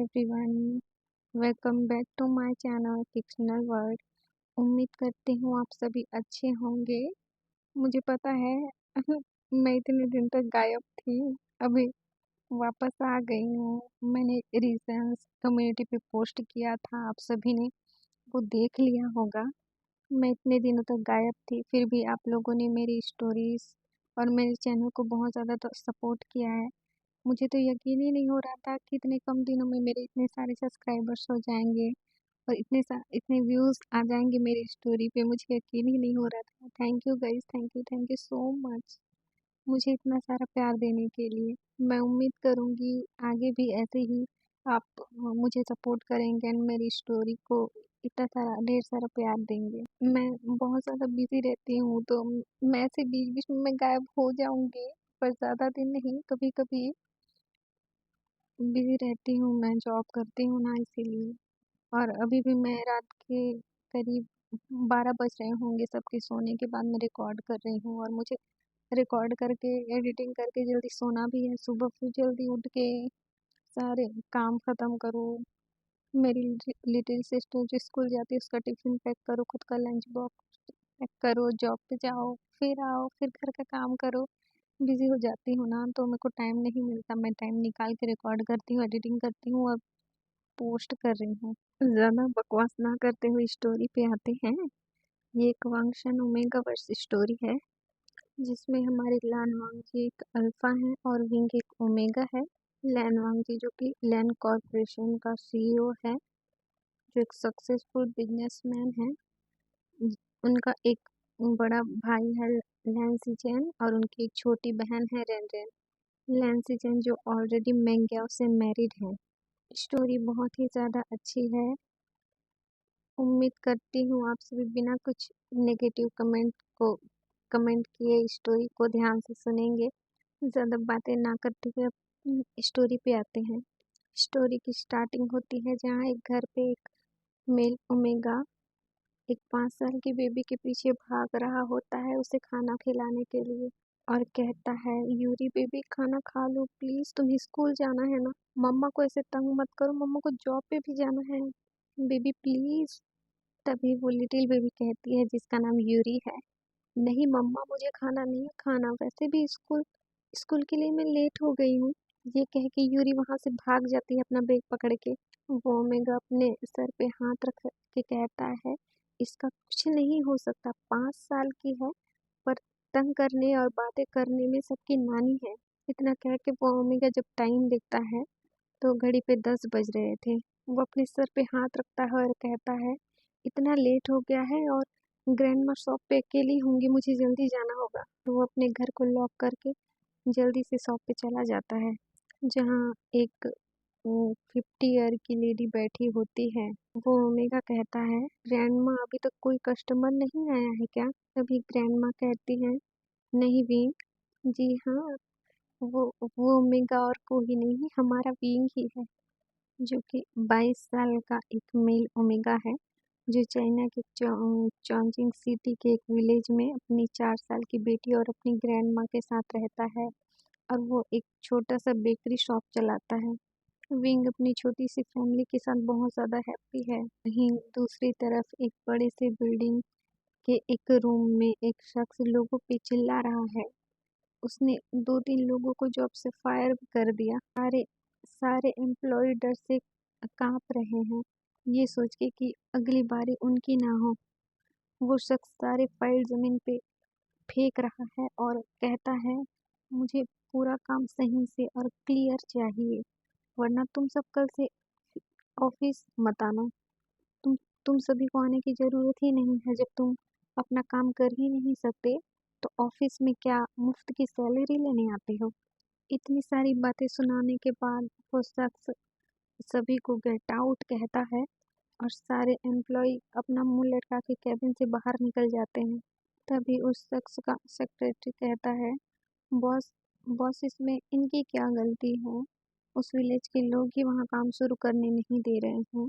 Everyone, welcome back to my channel fictional world. उम्मीद करती हूँ आप सभी अच्छे होंगे। मुझे पता है मैं इतने दिन तक गायब थी, अभी वापस आ गई हूँ। मैंने रीजंस कम्युनिटी पे पोस्ट किया था, आप सभी ने वो देख लिया होगा। मैं इतने दिनों तक गायब थी, फिर भी आप लोगों ने मेरी स्टोरीज और मेरे चैनल को बहुत ज़्यादा सपोर्ट किया है। मुझे तो यकीन ही नहीं हो रहा था कि इतने कम दिनों में मेरे इतने सारे सब्सक्राइबर्स हो जाएंगे और इतने व्यूज़ आ जाएंगे मेरी स्टोरी पे। मुझे यकीन ही नहीं हो रहा था। Thank you guys, thank you so much मुझे इतना सारा प्यार देने के लिए। मैं उम्मीद करूँगी आगे भी ऐसे ही आप मुझे सपोर्ट करेंगे एंड मेरी स्टोरी को इतना सारा ढेर सारा प्यार देंगे। मैं बहुत ज़्यादा बिजी रहती हूँ, तो मैं ऐसे बीच बीच में मैं गायब हो जाऊँगी, पर ज़्यादा दिन नहीं, कभी कभी बिजी रहती हूँ। मैं जॉब करती हूँ ना, इसीलिए। और अभी भी मैं रात के करीब 12 बज रहे होंगे, सबके सोने के बाद मैं रिकॉर्ड कर रही हूँ। और मुझे रिकॉर्ड करके एडिटिंग करके जल्दी सोना भी है। सुबह फिर जल्दी उठ के सारे काम ख़त्म करो। मेरी लिटिल सिस्टर जो स्कूल जाती है उसका टिफ़िन पैक करो, खुद का लंच बॉक्स पैक करो, जॉब पे जाओ, फिर आओ, फिर घर का काम करो। बिजी हो जाती हूँ ना, तो मेरे को टाइम नहीं मिलता। मैं टाइम निकाल के रिकॉर्ड करती हूँ, एडिटिंग करती हूँ और पोस्ट कर रही हूँ। ज़्यादा बकवास ना करते हुए स्टोरी पे आते हैं। ये एक वांगशन ओमेगा वर्स स्टोरी है, जिसमें हमारे लान वांगजी एक अल्फा है और विंग एक ओमेगा है। लैन वांगजी जो कि लैन कॉरपोरेशन का सीईओ है, जो एक सक्सेसफुल बिजनेसमैन है। उनका एक बड़ा भाई है लैंसी चैन और उनकी एक छोटी बहन है रेन रेन। लैंसी चैन जो ऑलरेडी मैंग्याओ से मैरिड है। स्टोरी बहुत ही ज़्यादा अच्छी है। उम्मीद करती हूँ आप सभी बिना कुछ नेगेटिव कमेंट किए स्टोरी को ध्यान से सुनेंगे। ज़्यादा बातें ना करते हुए स्टोरी पे आते हैं। स्टोरी की स्टार्टिंग होती है जहाँ एक घर पे एक मेल ओमेगा एक 5 साल की बेबी के पीछे भाग रहा होता है उसे खाना खिलाने के लिए, और कहता है, यूरी बेबी खाना खा लो प्लीज, तुम्हें स्कूल जाना है ना, मम्मा को ऐसे तंग मत करो, मम्मा को जॉब पे भी जाना है, बेबी प्लीज। तभी वो लिटिल बेबी कहती है, जिसका नाम यूरी है, नहीं मम्मा मुझे खाना नहीं खाना, वैसे भी स्कूल स्कूल के लिए मैं लेट हो गई हूँ। ये कह के यूरी वहां से भाग जाती है अपना बैग पकड़ के। वो ओमेगा अपने सर पे हाथ रख के कहता है, इसका कुछ नहीं हो सकता, 5 साल की है, पर तंग करने और बातें करने में सबकी नानी है। इतना कह के वो ओमेगा जब टाइम देखता है तो घड़ी पे 10 बज रहे थे। वो अपने सर पे हाथ रखता है और कहता है, इतना लेट हो गया है और ग्रैंडमा शॉप पे अकेली होंगी, मुझे जल्दी जाना होगा। तो वो अपने घर को लॉक करके जल्दी से शॉप पे चला जाता है, जहाँ एक 50 ईयर की लेडी बैठी होती है। वो ओमेगा कहता है, ग्रैंडमा अभी तक कोई कस्टमर नहीं आया है क्या? तभी ग्रैंडमा कहती है, नहीं विंग, जी हाँ, वो ओमेगा और कोई नहीं, हमारा विंग ही है, जो कि 22 साल का एक मेल ओमेगा है, जो चाइना के चॉन्जिंग सिटी के एक विलेज में अपनी 4 साल की बेटी और अपनी ग्रैंड माँ के साथ रहता है, और वो एक छोटा सा बेकरी शॉप चलाता है। विंग अपनी छोटी सी फैमिली के साथ बहुत ज़्यादा हैप्पी है। वहीं दूसरी तरफ एक बड़े से बिल्डिंग के एक रूम में एक शख्स लोगों पे चिल्ला रहा है। उसने 2-3 लोगों को जॉब से फायर भी कर दिया। सारे सारे एम्प्लॉय डर से कांप रहे हैं, ये सोच के कि अगली बारी उनकी ना हो। वो शख्स सारे फाइल जमीन पे फेंक रहा है और कहता है, मुझे पूरा काम सही से और क्लियर चाहिए, वरना तुम सब कल से ऑफिस मत आना। तुम तुम सभी को आने की जरूरत ही नहीं है। जब तुम अपना काम कर ही नहीं सकते तो ऑफिस में क्या मुफ्त की सैलरी लेने आते हो? इतनी सारी बातें सुनाने के बाद वो शख्स सभी को गेट आउट कहता है और सारे एम्प्लॉय अपना मुंह लटका के कैबिन से बाहर निकल जाते हैं। तभी उस शख्स का सेक्रेटरी कहता है, बॉस बॉस इसमें इनकी क्या गलती है? उस विलेज के लोग ही वहाँ काम शुरू करने नहीं दे रहे हैं,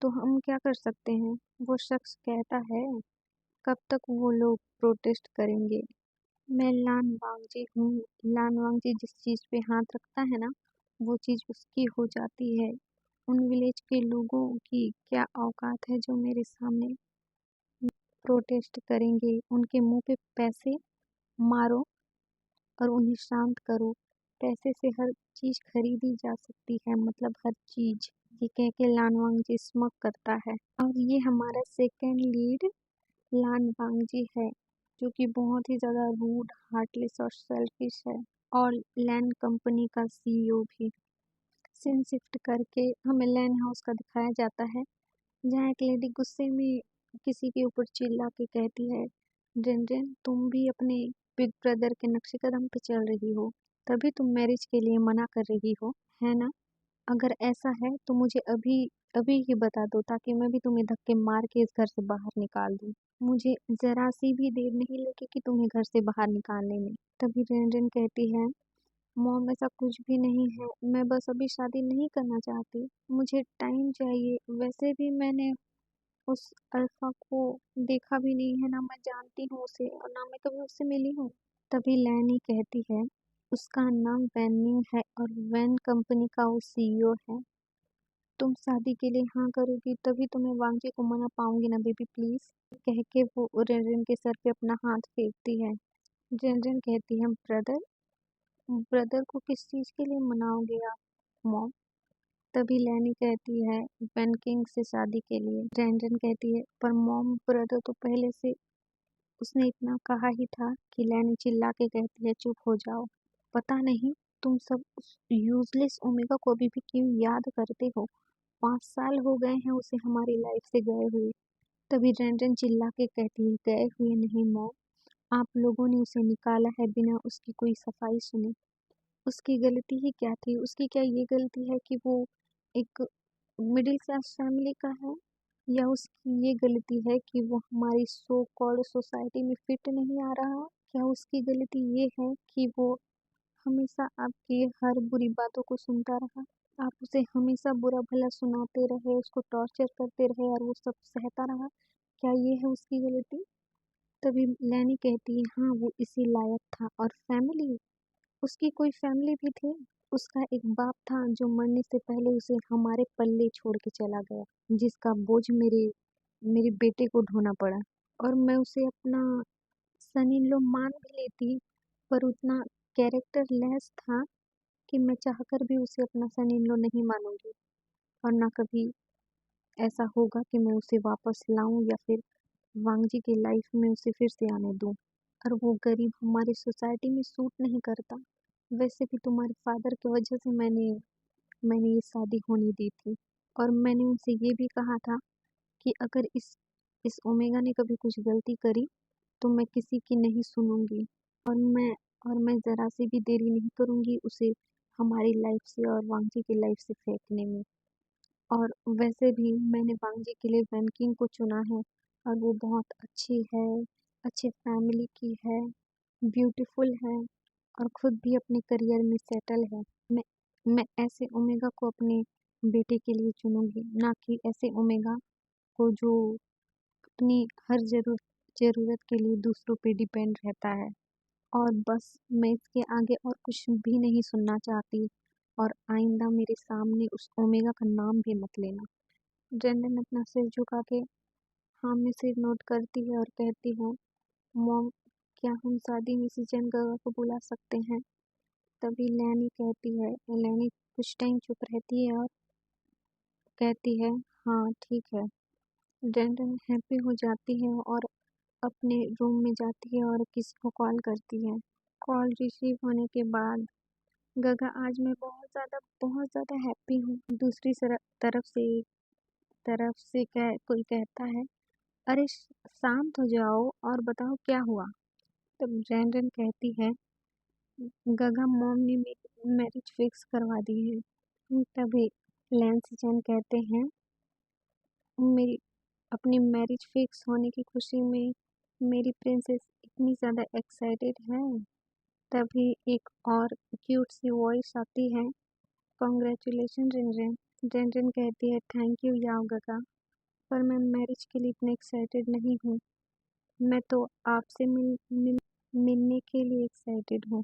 तो हम क्या कर सकते हैं? वो शख्स कहता है, कब तक वो लोग प्रोटेस्ट करेंगे? मैं लान वांगजी हूँ। लान वांगजी जिस चीज़ पे हाथ रखता है ना, वो चीज़ उसकी हो जाती है। उन विलेज के लोगों की क्या औकात है जो मेरे सामने प्रोटेस्ट करेंगे। उनके मुंह पे पैसे मारो और उन्हें शांत करो। पैसे से हर चीज खरीदी जा सकती है, मतलब हर चीज। ये कह के लान वांगजी स्मक करता है। और ये हमारा सेकंड लीड लान वांगजी है, जो कि बहुत ही ज्यादा रूड, हार्टलेस और सेल्फिश है। और लैंड कंपनी का सीईओ भी। सीन शिफ्ट करके हमें लैंड हाउस का दिखाया जाता है, जहाँ एक लेडी गुस्से में किसी के ऊपर चिल्ला के कहती है, रेन रेन तुम भी अपने बिग ब्रदर के नक्शे कदम पे चल रही हो, तभी तुम मैरिज के लिए मना कर रही हो, है ना? अगर ऐसा है तो मुझे अभी अभी ही बता दो, ताकि मैं भी तुम्हें धक्के मार के इस घर से बाहर निकाल दूँ। मुझे जरा सी भी देर नहीं लगेगी तुम्हें घर से बाहर निकालने में। तभी रेन रेन कहती है, मॉम ऐसा कुछ भी नहीं है, मैं बस अभी शादी नहीं करना चाहती, मुझे टाइम चाहिए। वैसे भी मैंने उस अल्फा को देखा भी नहीं है, ना मैं जानती हूँ उसे और ना मैं कभी उससे मिली हूँ। तभी लैनी कहती है, उसका नाम वैनिंग है और वैन कंपनी का वो सीईओ है। तुम शादी के लिए हाँ करोगी तभी तो मैं वांगजी को मना पाऊंगी ना बेबी, प्लीज। कह के वो रेनरेन के सर पे अपना हाथ फेरती है। रेनरेन कहती है, ब्रदर ब्रदर को किस चीज के लिए मनाओगे आप मॉम? तभी लैनी कहती है, बेन किंग से शादी के लिए। रेनरेन कहती है, पर मॉम ब्रदर तो पहले से। उसने इतना कहा ही था कि लैनी चिल्ला के कहती है, चुप हो जाओ। पता नहीं तुम सब उस यूजलेस ओमेगा को अभी भी क्यों याद करते हो। 5 साल हो गए हैं उसे हमारी लाइफ से गए हुए। तभी रेनरेन चिल्ला के कहती है, गए हुए नहीं मॉम, आप लोगों ने उसे निकाला है बिना उसकी कोई सफाई सुने। उसकी गलती ही क्या थी? उसकी क्या ये गलती है कि वो एक मिडिल क्लास फैमिली का है, या उसकी ये गलती है कि वो हमारी सो कॉल्ड सोसाइटी में फिट नहीं आ रहा? क्या उसकी गलती ये है कि वो हमेशा आपकी हर बुरी बातों को सुनता रहा? आप उसे हमेशा बुरा भला सुनाते रहे, उसको टॉर्चर करते रहे और वो सब सहता रहा? क्या ये है उसकी गलती? तभी लैनी कहती है, हाँ वो इसी लायक था। और फैमिली, उसकी कोई फैमिली भी थी। उसका एक बाप था जो मरने से पहले उसे हमारे पल्ले छोड़ के चला गया, जिसका बोझ मेरे मेरे बेटे को ढोना पड़ा। और मैं उसे अपना सन इन लॉ मान भी लेती, पर उतना कैरेक्टर लेस था कि मैं चाहकर भी उसे अपना सन इन लॉ नहीं मानूंगी। और ना कभी ऐसा होगा कि मैं उसे वापस लाऊं या फिर वांगजी की लाइफ में उसे फिर से आने दूं। और वो गरीब हमारी सोसाइटी में सूट नहीं करता। वैसे भी तुम्हारे फादर की वजह से मैंने ये शादी होने दी थी। और मैंने उनसे ये भी कहा था कि अगर इस ओमेगा ने कभी कुछ गलती करी तो मैं किसी की नहीं सुनूंगी। और मैं और मैं ज़रा सी भी देरी नहीं करूंगी उसे हमारी लाइफ से और वांगजी की लाइफ से फेंकने में। और वैसे भी मैंने वांगजी के लिए वैनकिंग को चुना है, और वो बहुत अच्छी है, अच्छे फैमिली की है, ब्यूटीफुल है और खुद भी अपने करियर में सेटल है। मैं मैं ऐसे ओमेगा को अपने बेटे के लिए चुनूंगी, ना कि ऐसे ओमेगा को जो अपनी हर ज़रूरत के लिए दूसरों पे डिपेंड रहता है। और बस मैं इसके आगे और कुछ भी नहीं सुनना चाहती, और आइंदा मेरे सामने उस ओमेगा का नाम भी मत लेना। ब्रेंडन अपना सिर झुका के हाँ में सिर नोट करती है और कहती है, मॉम क्या हम शादी में सीजन गगा को बुला सकते हैं? तभी लैनी कहती है, लैनी कुछ टाइम चुप रहती है और कहती है, हाँ ठीक है। ब्रेंडन हैप्पी हो जाती है और अपने रूम में जाती है और किसी को कॉल करती है। कॉल रिसीव होने के बाद, गगा आज मैं बहुत ज़्यादा हैप्पी हूँ। दूसरी तरफ से कोई कहता है, अरे शांत हो जाओ और बताओ क्या हुआ? तब ब्रेंडन कहती है, गगा मॉम ने मेरी मैरिज फिक्स करवा दी है। तभी लैंस जैन कहते हैं, मेरी अपनी मैरिज फिक्स होने की खुशी में मेरी प्रिंसेस इतनी ज़्यादा एक्साइटेड है। तभी एक और क्यूट सी वॉइस आती है, कॉन्ग्रेचुलेशन रिनरिन। रिनरिन कहती है, थैंक यू याओ गगा, पर मैं मैरिज के लिए इतने एक्साइटेड नहीं हूँ। मैं तो आपसे मिलने के लिए एक्साइटेड हूँ।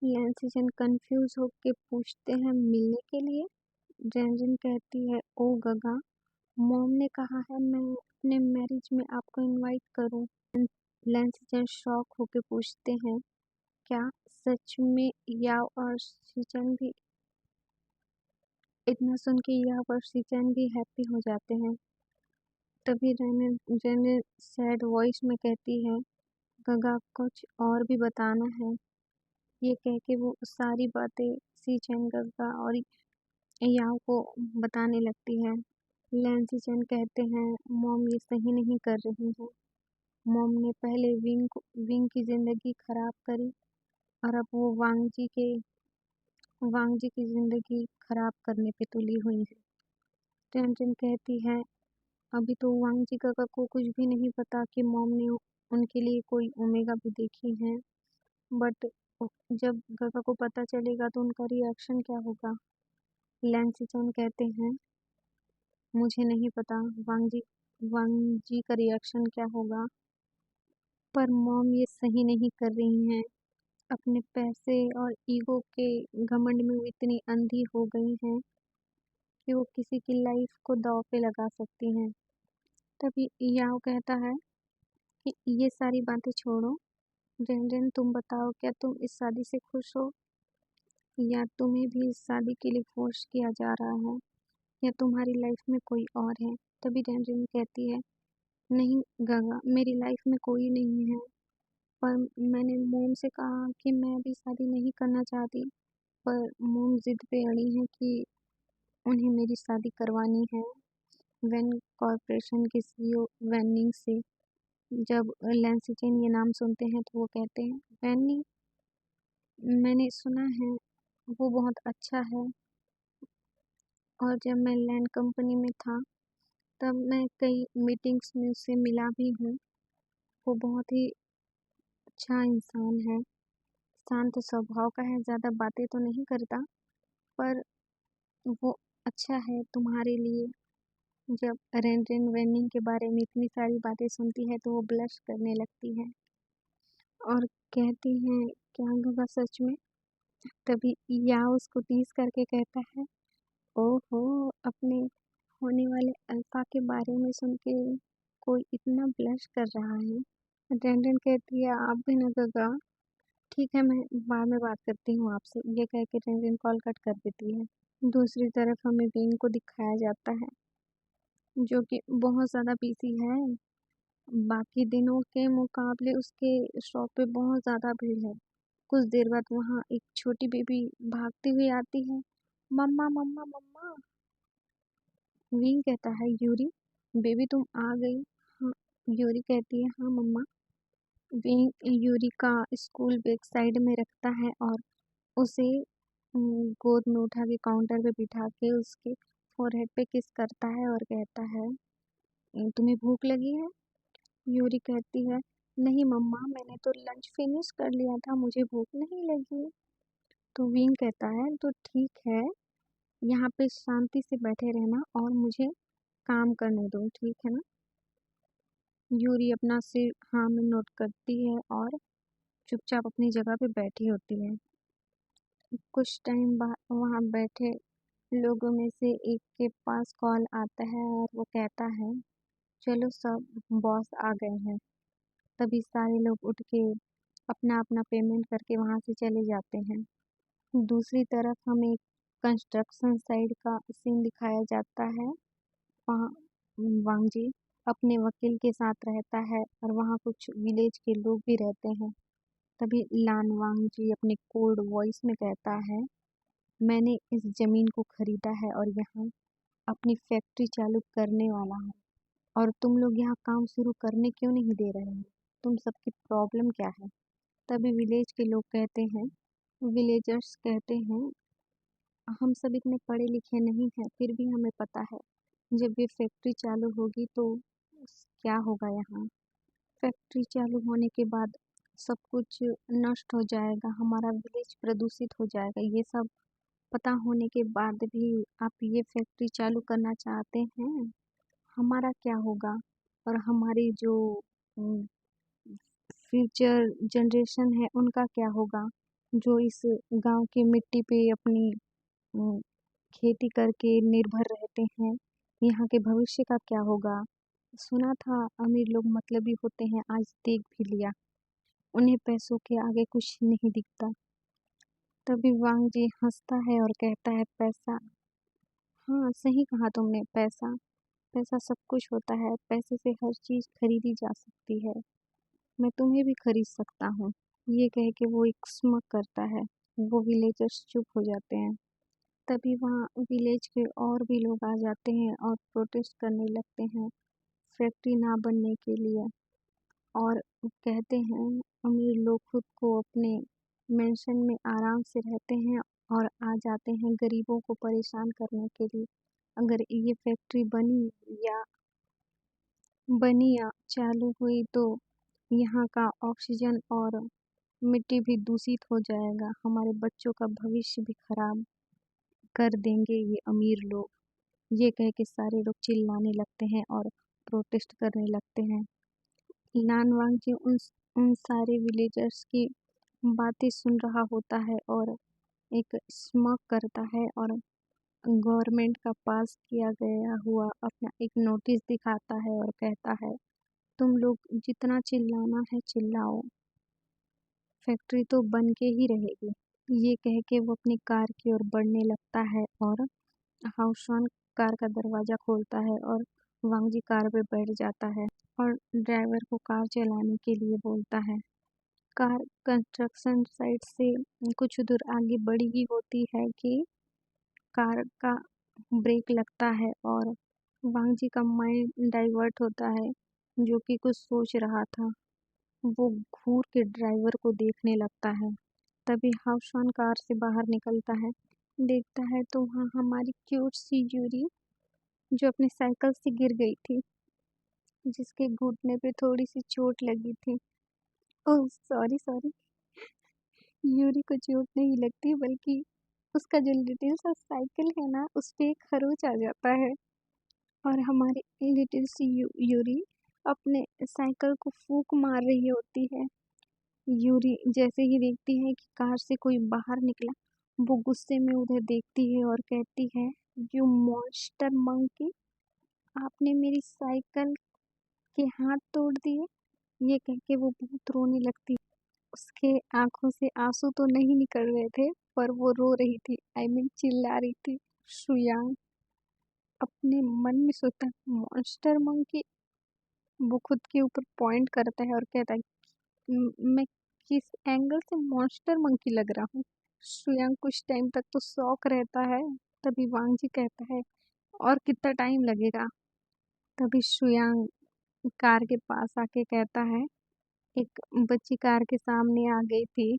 लैंसिजन कंफ्यूज होके पूछते हैं, मिलने के लिए? जैनजिन कहती है, ओ गगा, मॉम ने कहा है मैं अपने मैरिज में आपको इनवाइट करूं। लैंसिजन शॉक होके पूछते हैं, क्या सच में? याओ और शीचन भी इतना सुन के याओ और शीचन भी हैप्पी हो जाते हैं। तभी रेने सैड वॉइस में कहती है, गगा कुछ और भी बताना है। ये कह के वो सारी बातें शीचन, गगा और याओ को बताने लगती है। लैंसिजन कहते हैं, मॉम ये सही नहीं कर रही है। मॉम ने पहले विंग की जिंदगी खराब करी और अब वो वांग जी की जिंदगी खराब करने पे तुली हुई है। टेंशन कहती है, अभी तो वांग जी काका को कुछ भी नहीं पता कि मॉम ने उनके लिए कोई ओमेगा भी देखी है। बट जब काका को पता चलेगा तो उनका रिएक्शन क्या होगा? लैंसिचन कहते हैं, मुझे नहीं पता वांग जी का रिएक्शन क्या होगा, पर मॉम ये सही नहीं कर रही हैं। अपने पैसे और ईगो के घमंड में वो इतनी अंधी हो गई हैं कि वो किसी की लाइफ को दांव पे लगा सकती हैं। तभी याओ कहता है कि ये सारी बातें छोड़ो, रेन रेन तुम बताओ, क्या तुम इस शादी से खुश हो या तुम्हें भी इस शादी के लिए फोर्स किया जा रहा है या तुम्हारी लाइफ में कोई और है? तभी रेन रेन कहती है, नहीं गंगा, मेरी लाइफ में कोई नहीं है, पर मैंने मोम से कहा कि मैं अभी शादी नहीं करना चाहती, पर मोम जिद पे अड़ी है कि उन्हें मेरी शादी करवानी है वैन कॉरपोरेशन के सीईओ वैनिंग से। जब लैंसिचन ये नाम सुनते हैं तो वो कहते हैं, वैनिंग, मैंने सुना है वो बहुत अच्छा है, और जब मैं लैंड कंपनी में था तब मैं कई मीटिंग्स में उससे मिला भी हूँ। वो बहुत ही अच्छा इंसान है, शांत स्वभाव का है, ज़्यादा बातें तो नहीं करता, पर वो अच्छा है तुम्हारे लिए। जब रेन रेन वेनिंग के बारे में इतनी सारी बातें सुनती है तो वो ब्लश करने लगती है और कहती है, क्या होगा सच में? तभी या उसको टीज करके कहता है, ओहो, अपने होने वाले अल्फा के बारे में सुन के कोई इतना ब्लश कर रहा है। अटेंडेंट कहती है, आप भी ना गगा। ठीक है, मैं बाद में बात करती हूँ आपसे, ये कह के अटेंडेंट कॉल कट कर देती है। दूसरी तरफ हमें विंग को दिखाया जाता है जो कि बहुत ज़्यादा बिजी है। बाकी दिनों के मुकाबले उसके शॉप पे बहुत ज़्यादा भीड़ है। कुछ देर बाद वहाँ एक छोटी बेबी भागती हुई आती है। मम्मा मम्मा मम्मा, विंग कहता है, यूरी बेबी तुम आ गई? हाँ, यूरी कहती है, हाँ मम्मा। विंग यूरी का स्कूल बैग साइड में रखता है और उसे गोद में उठा के काउंटर पे बिठा के उसके फोरहेड पे किस करता है और कहता है, तुम्हें भूख लगी है? यूरी कहती है, नहीं मम्मा, मैंने तो लंच फिनिश कर लिया था, मुझे भूख नहीं लगी। तो विंग कहता है, तो ठीक है, यहाँ पे शांति से बैठे रहना और मुझे काम करने दो, ठीक है ना? यूरी अपना सिर हाँ में नोट करती है और चुपचाप अपनी जगह पे बैठी होती है। कुछ टाइम बाद वहाँ बैठे लोगों में से एक के पास कॉल आता है और वो कहता है, चलो सब, बॉस आ गए हैं। तभी सारे लोग उठ के अपना अपना पेमेंट करके वहाँ से चले जाते हैं। दूसरी तरफ हमें कंस्ट्रक्शन साइड का सीन दिखाया जाता है। वहाँ वांग जी अपने वकील के साथ रहता है और वहाँ कुछ विलेज के लोग भी रहते हैं। तभी लान वांग जी अपने कोल्ड वॉइस में कहता है, मैंने इस जमीन को खरीदा है और यहाँ अपनी फैक्ट्री चालू करने वाला हूँ, और तुम लोग यहाँ काम शुरू करने क्यों नहीं दे रहे हो? तुम सबकी प्रॉब्लम क्या है? तभी विलेज के लोग कहते हैं, विलेजर्स कहते हैं, हम सब इतने पढ़े लिखे नहीं हैं, फिर भी हमें पता है जब ये फैक्ट्री चालू होगी तो क्या होगा यहाँ। फैक्ट्री चालू होने के बाद सब कुछ नष्ट हो जाएगा, हमारा विलेज प्रदूषित हो जाएगा। ये सब पता होने के बाद भी आप ये फैक्ट्री चालू करना चाहते हैं, हमारा क्या होगा? और हमारी जो फ्यूचर जनरेशन है उनका क्या होगा, जो इस गांव की मिट्टी पे अपनी खेती करके निर्भर रहते हैं, यहाँ के भविष्य का क्या होगा? सुना था अमीर लोग मतलबी होते हैं, आज देख भी लिया। उन्हें पैसों के आगे कुछ नहीं दिखता। तभी वांग जी हंसता है और कहता है, पैसा। हाँ, सही कहा तुमने, पैसा। पैसा सब कुछ होता है, पैसे से हर चीज खरीदी जा सकती है। मैं तुम्हें भी खरीद सकता हूँ। ये कह के वो एक स्मग करता है। वो विलेजर्स चुप हो जाते हैं। तभी वहाँ विलेज के और भी लोग आ जाते हैं और प्रोटेस्ट करने लगते हैं फैक्ट्री ना बनने के लिए। और कहते हैं अमीर लोग खुद को अपने मेंशन में आराम से रहते हैं और आ जाते हैं गरीबों को परेशान करने के लिए। अगर ये फैक्ट्री बनी या चालू हुई तो यहाँ का ऑक्सीजन और मिट्टी भी दूषित हो जाएगा। हमारे बच्चों का भविष्य भी खराब कर देंगे ये अमीर लोग। ये कह के सारे लोग चिल्लाने लगते हैं और प्रोटेस्ट करने लगते हैं। लान वांगजी उन सारे विलेजर्स की बातें सुन रहा होता है और एक स्मग करता है और गवर्नमेंट का पास किया गया हुआ अपना एक नोटिस दिखाता है और कहता है, तुम लोग जितना चिल्लाना है चिल्लाओ, फैक्ट्री तो बन के ही रहेगी। ये कह के वो अपनी कार की ओर बढ़ने लगता है और हाउसवान कार का दरवाजा खोलता है और वांगजी कार पे बैठ जाता है और ड्राइवर को कार चलाने के लिए बोलता है। कार कंस्ट्रक्शन साइट से कुछ दूर आगे बढ़ी ही होती है कि कार का ब्रेक लगता है और वांगजी का माइंड डाइवर्ट होता है, जो कि कुछ सोच रहा था। वो घूर के ड्राइवर को देखने लगता है। तभी हाउसवान कार से बाहर निकलता है। देखता है तो वहाँ हमारी क्यूट सी यूरी, जो अपनी साइकिल से गिर गई थी, जिसके घुटने पे थोड़ी सी चोट लगी थी। ओह सॉरी सॉरी, यूरी को चोट नहीं लगती, बल्कि उसका जो लिटिल सा साइकिल है ना, उस पे एक खरोच आ जाता है और हमारी लिटिल सी यूरी अपने साइकिल को फूंक मार रही होती है। यूरी जैसे ही देखती है कि कार से कोई बाहर निकला, वो गुस्से में उधर देखती है और कहती है, यू मॉन्स्टर मंकी, आपने मेरी साइकिल के हाथ तोड़ दिए। ये कह के वो बहुत रोने लगती है। उसके आंखों से आंसू तो नहीं निकल रहे थे, पर वो रो रही थी, आई मीन चिल्ला रही थी। शुयांग अपने मन में सोचता है, मॉन्स्टर मंकी। वो खुद के ऊपर पॉइंट करता है और कहता है, मैं किस एंगल से मॉन्स्टर मंकी लग रहा हूँ?" शुयांग कुछ टाइम तक तो शौक रहता है। तभी वांगजी कहता है, और कितना टाइम लगेगा? तभी शुयांग कार के पास आके कहता है, एक बच्ची कार के सामने आ गई थी।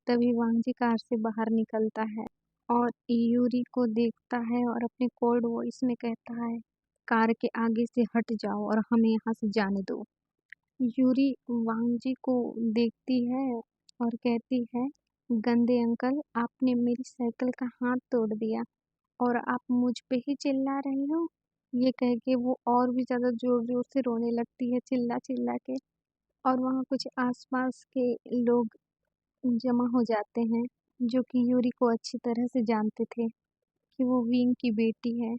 तभी वांगजी कार से बाहर निकलता है और यूरी को देखता है और अपने कोल्ड वॉइस में कहता है, कार के आगे से हट जाओ और हमें यहाँ से जाने दो। यूरी वांगजी को देखती है और कहती है, गंदे अंकल, आपने मेरी साइकिल का हाथ तोड़ दिया और आप मुझ पे ही चिल्ला रहे हो। ये कह के वो और भी ज्यादा जोर जोर से रोने लगती है, चिल्ला चिल्ला के। और वहाँ कुछ आसपास के लोग जमा हो जाते हैं, जो कि यूरी को अच्छी तरह से जानते थे कि वो विंग की बेटी है,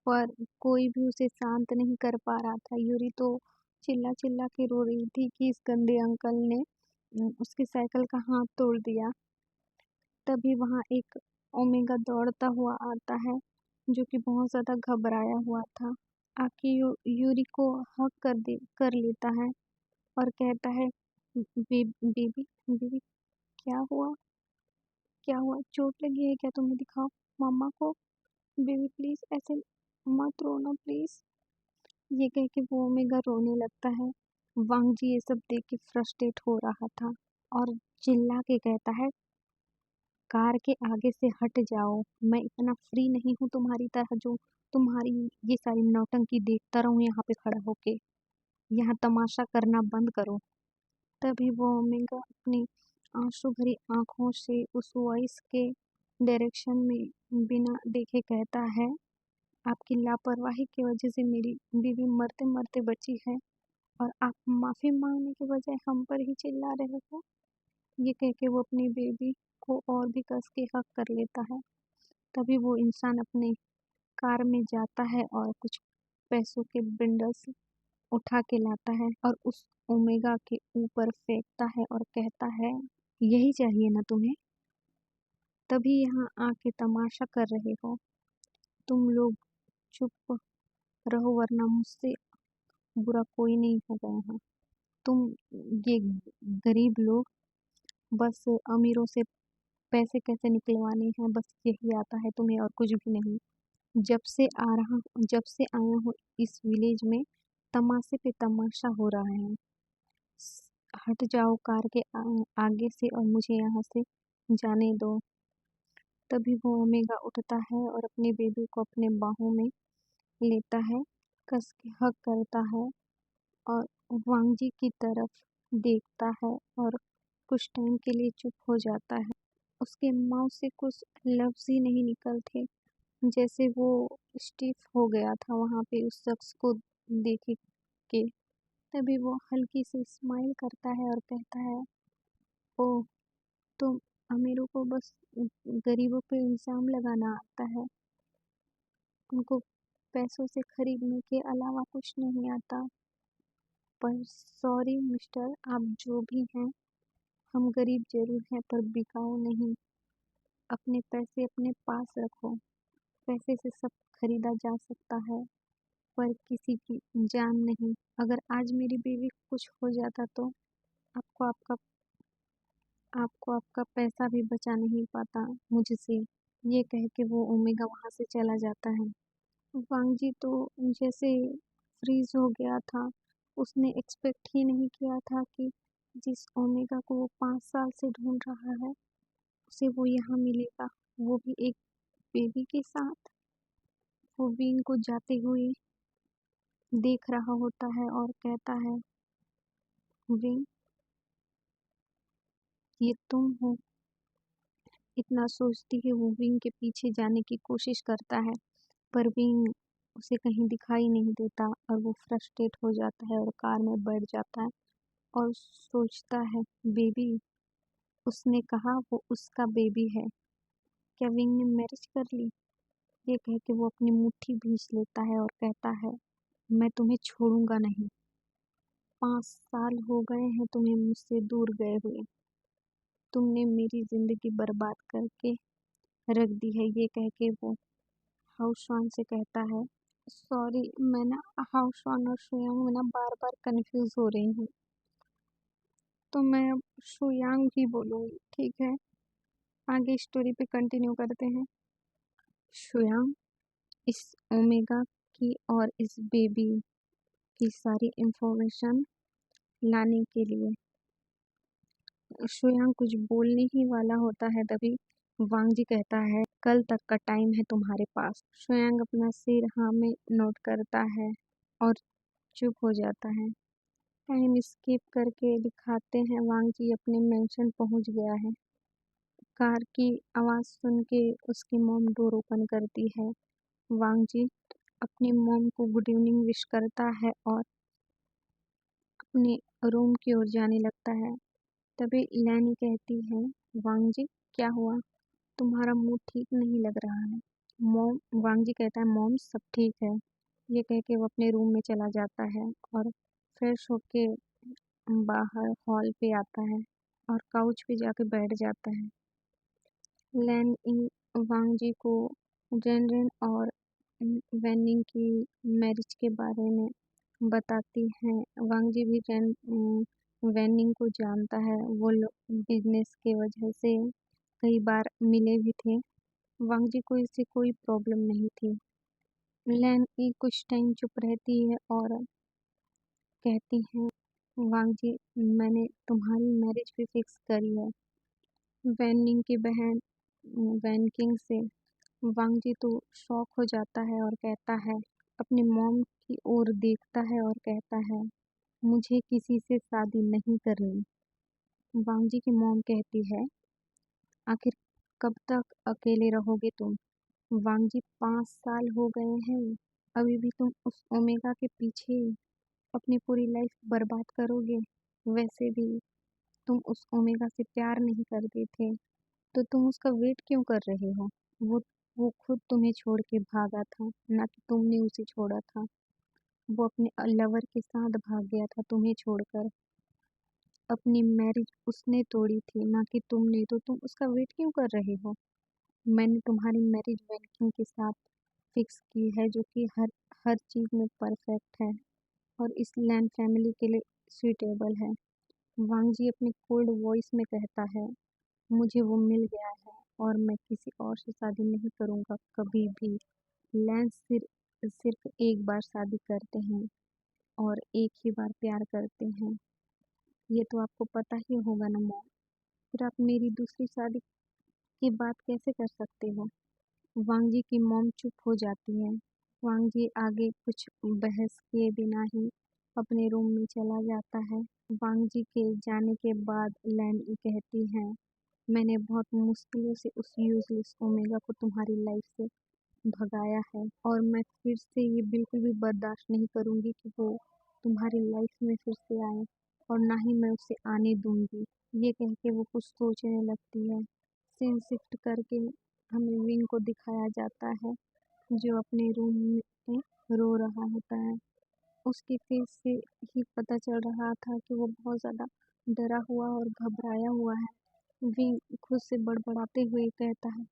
पर कोई भी उसे शांत नहीं कर पा रहा था। यूरी तो चिल्ला चिल्ला के रो रही थी कि इस गंदे अंकल ने उसकी साइकिल का हाथ तोड़ दिया। तभी वहाँ एक ओमेगा दौड़ता हुआ आता है, जो कि बहुत ज्यादा घबराया हुआ था। आके यूरी को हक कर लेता है और कहता है, बेबी बेबी, क्या हुआ? क्या हुआ? चोट लगी है क्या? तुम्हें दिखाओ मम्मा को। बेबी प्लीज ऐसे मत रोना प्लीज। ये कह के वो ओमेगा रोने लगता है। वांग जी ये सब देख के फ्रस्ट्रेट हो रहा था और चिल्ला के कहता है, कार के आगे से हट जाओ। मैं इतना फ्री नहीं हूँ तुम्हारी तरह, जो तुम्हारी ये सारी नौटंकी देखता रहूं यहाँ पे खड़ा होके। यहाँ तमाशा करना बंद करो। तभी वो ओमेगा अपनी आंसू भरी आंखों से उस वॉइस के डायरेक्शन में बिना देखे कहता है, आपकी लापरवाही की वजह से मेरी बीवी मरते मरते बची है और आप माफी मांगने के बजाय हम पर ही चिल्ला रहे हो। ये कह के वो अपनी बेबी को और भी कस के हक कर लेता है तभी वो इंसान अपने कार में जाता है और कुछ पैसों के बंडल्स उठा के लाता है और उस ओमेगा के ऊपर फेंकता है और कहता है, यही चाहिए ना तुम्हें? तभी यहाँ आके तमाशा कर रहे हो। तुम लोग चुप रहो वरना मुझसे बुरा कोई नहीं होगा यहाँ। तुम ये गरीब लोग बस अमीरों से पैसे कैसे निकलवाने हैं, बस यही आता है तुम्हें और कुछ भी नहीं। जब से आया हूँ इस विलेज में तमाशे पे तमाशा हो रहा है। हट जाओ कार के आगे से और मुझे यहाँ से जाने दो। तभी वो ओमेगा उठता है और अपनी बेबी को अपने बाहों में लेता है, कस के हग करता है और वांगजी की तरफ देखता है और कुछ टाइम के लिए चुप हो जाता है। उसके माउथ से कुछ लफ्ज ही नहीं निकलते, जैसे वो स्टिफ हो गया था वहाँ पे उस शख्स को देख के। तभी वो हल्की सी स्माइल करता है और कहता है, ओह, तो अमीरों को बस गरीबों पे इल्ज़ाम लगाना आता है। उनको पैसों से खरीदने के अलावा कुछ नहीं आता। पर सॉरी मिस्टर, आप जो भी हैं, हम गरीब जरूर हैं पर बिकाऊ नहीं। अपने पैसे अपने पास रखो। पैसे से सब खरीदा जा सकता है पर किसी की जान नहीं। अगर आज मेरी बीवी को कुछ हो जाता तो आपको आपका आपको आपका पैसा भी बचा नहीं पाता मुझसे। ये कह के वो ओमेगा वहां से चला जाता है। वांगजी तो जैसे फ्रीज हो गया था। उसने एक्सपेक्ट ही नहीं किया था कि जिस ओमेगा को वो 5 साल से ढूंढ रहा है उसे वो यहाँ मिलेगा, वो भी एक बेबी के साथ। वो विंग को जाते हुए देख रहा होता है और कहता है, विंग, ये तुम हो? इतना सोचती है वो विंग के पीछे जाने की कोशिश करता है पर विंग उसे कहीं दिखाई नहीं देता और वो फ्रस्ट्रेट हो जाता है और कार में बैठ जाता है और सोचता है, बेबी, उसने कहा वो उसका बेबी है। क्या विंग ने मैरिज कर ली? ये कह के वो अपनी मुट्ठी भींच लेता है और कहता है, मैं तुम्हें छोड़ूंगा नहीं। 5 साल हो गए हैं तुम्हें मुझसे दूर गए हुए। तुमने मेरी जिंदगी बर्बाद करके रख दी है। ये कह के वो हाउसवान से कहता है, सॉरी, मैं ना हाउसवान और शुयांग में ना बार बार कंफ्यूज हो रही हूँ, तो मैं अब शुयांग ही बोलूँगी, ठीक है? आगे स्टोरी पे कंटिन्यू करते हैं। शुयांग इस ओमेगा की और इस बेबी की सारी इंफॉर्मेशन लाने के लिए शुयांग कुछ बोलने ही वाला होता है तभी वांगजी कहता है, कल तक का टाइम है तुम्हारे पास। शुयांग अपना सिर हाँ में नोट करता है और चुप हो जाता है। टाइम स्किप करके दिखाते हैं वांगजी अपने मेंशन पहुंच गया है। कार की आवाज़ सुन के उसकी मॉम डोर ओपन करती है। वांगजी अपनी मॉम को गुड इवनिंग विश करता है और अपने रूम की ओर जाने लगता है। तभी लैनी कहती है, वांगजी, क्या हुआ? तुम्हारा मूड ठीक नहीं लग रहा है। मॉम वांगजी कहता है, मॉम, सब ठीक है। ये कह के वो अपने रूम में चला जाता है और फ्रेश होके बाहर हॉल पे आता है और काउच पे जाके बैठ जाता है। लैन इन वांगजी को रेन और वैनिंग की मैरिज के बारे में बताती हैं। वांगजी भी वैनिंग को जानता है। वो लोग बिजनेस के वजह से कई बार मिले भी थे। वांगजी को इससे कोई प्रॉब्लम नहीं थी। लैन ई कुछ टाइम चुप रहती है और कहती है, वांगजी, मैंने तुम्हारी मैरिज भी फिक्स करी है वैनिंग की बहन वैनकिंग से। वांगजी तो शॉक हो जाता है और कहता है, अपनी मॉम की ओर देखता है और कहता है, मुझे किसी से शादी नहीं करनी। वांगजी की मॉम कहती है, आखिर कब तक अकेले रहोगे तुम? वांगजी, 5 साल हो गए हैं, अभी भी तुम उस ओमेगा के पीछे अपनी पूरी लाइफ बर्बाद करोगे? वैसे भी तुम उस ओमेगा से प्यार नहीं करते थे तो तुम उसका वेट क्यों कर रहे हो? वो वो खुद तुम्हें छोड़ के भागा था, ना कि तुमने उसे छोड़ा था। वो अपने लवर के साथ भाग गया था तुम्हें छोड़कर। अपनी मैरिज उसने तोड़ी थी, ना कि तुमने, तो तुम उसका वेट क्यों कर रहे हो? मैंने तुम्हारी मैरिज वैंकिंग के साथ फिक्स की है, जो कि हर हर चीज़ में परफेक्ट है और इस लैंड फैमिली के लिए सूटेबल है। वांग जी अपनी कोल्ड वॉइस में कहता है, मुझे वो मिल गया है और मैं किसी और से शादी नहीं करूँगा कभी भी। लैंस सिर्फ एक बार शादी करते हैं और एक ही बार प्यार करते हैं। ये तो आपको पता ही होगा ना मॉम। फिर आप मेरी दूसरी शादी की बात कैसे कर सकते हो? वांग जी की मॉम चुप हो जाती है। वांग जी आगे कुछ बहस किए बिना ही अपने रूम में चला जाता है। वांग जी के जाने के बाद लैंड कहती है, मैंने बहुत मुश्किलों से उस यूजलेस ओमेगा को तुम्हारी लाइफ से भगाया है और मैं फिर से ये बिल्कुल भी बर्दाश्त नहीं करूँगी कि वो तुम्हारी लाइफ में फिर से आए, और ना ही मैं उसे आने दूँगी। ये कह के वो कुछ सोचने लगती है। सीन शिफ्ट करके हमें विंग को दिखाया जाता है, जो अपने रूम में रो रहा होता है। उसके फेस से ही पता चल रहा था कि वो बहुत ज़्यादा डरा हुआ और घबराया हुआ है। विंग खुद से बड़बड़ाते हुए कहता है,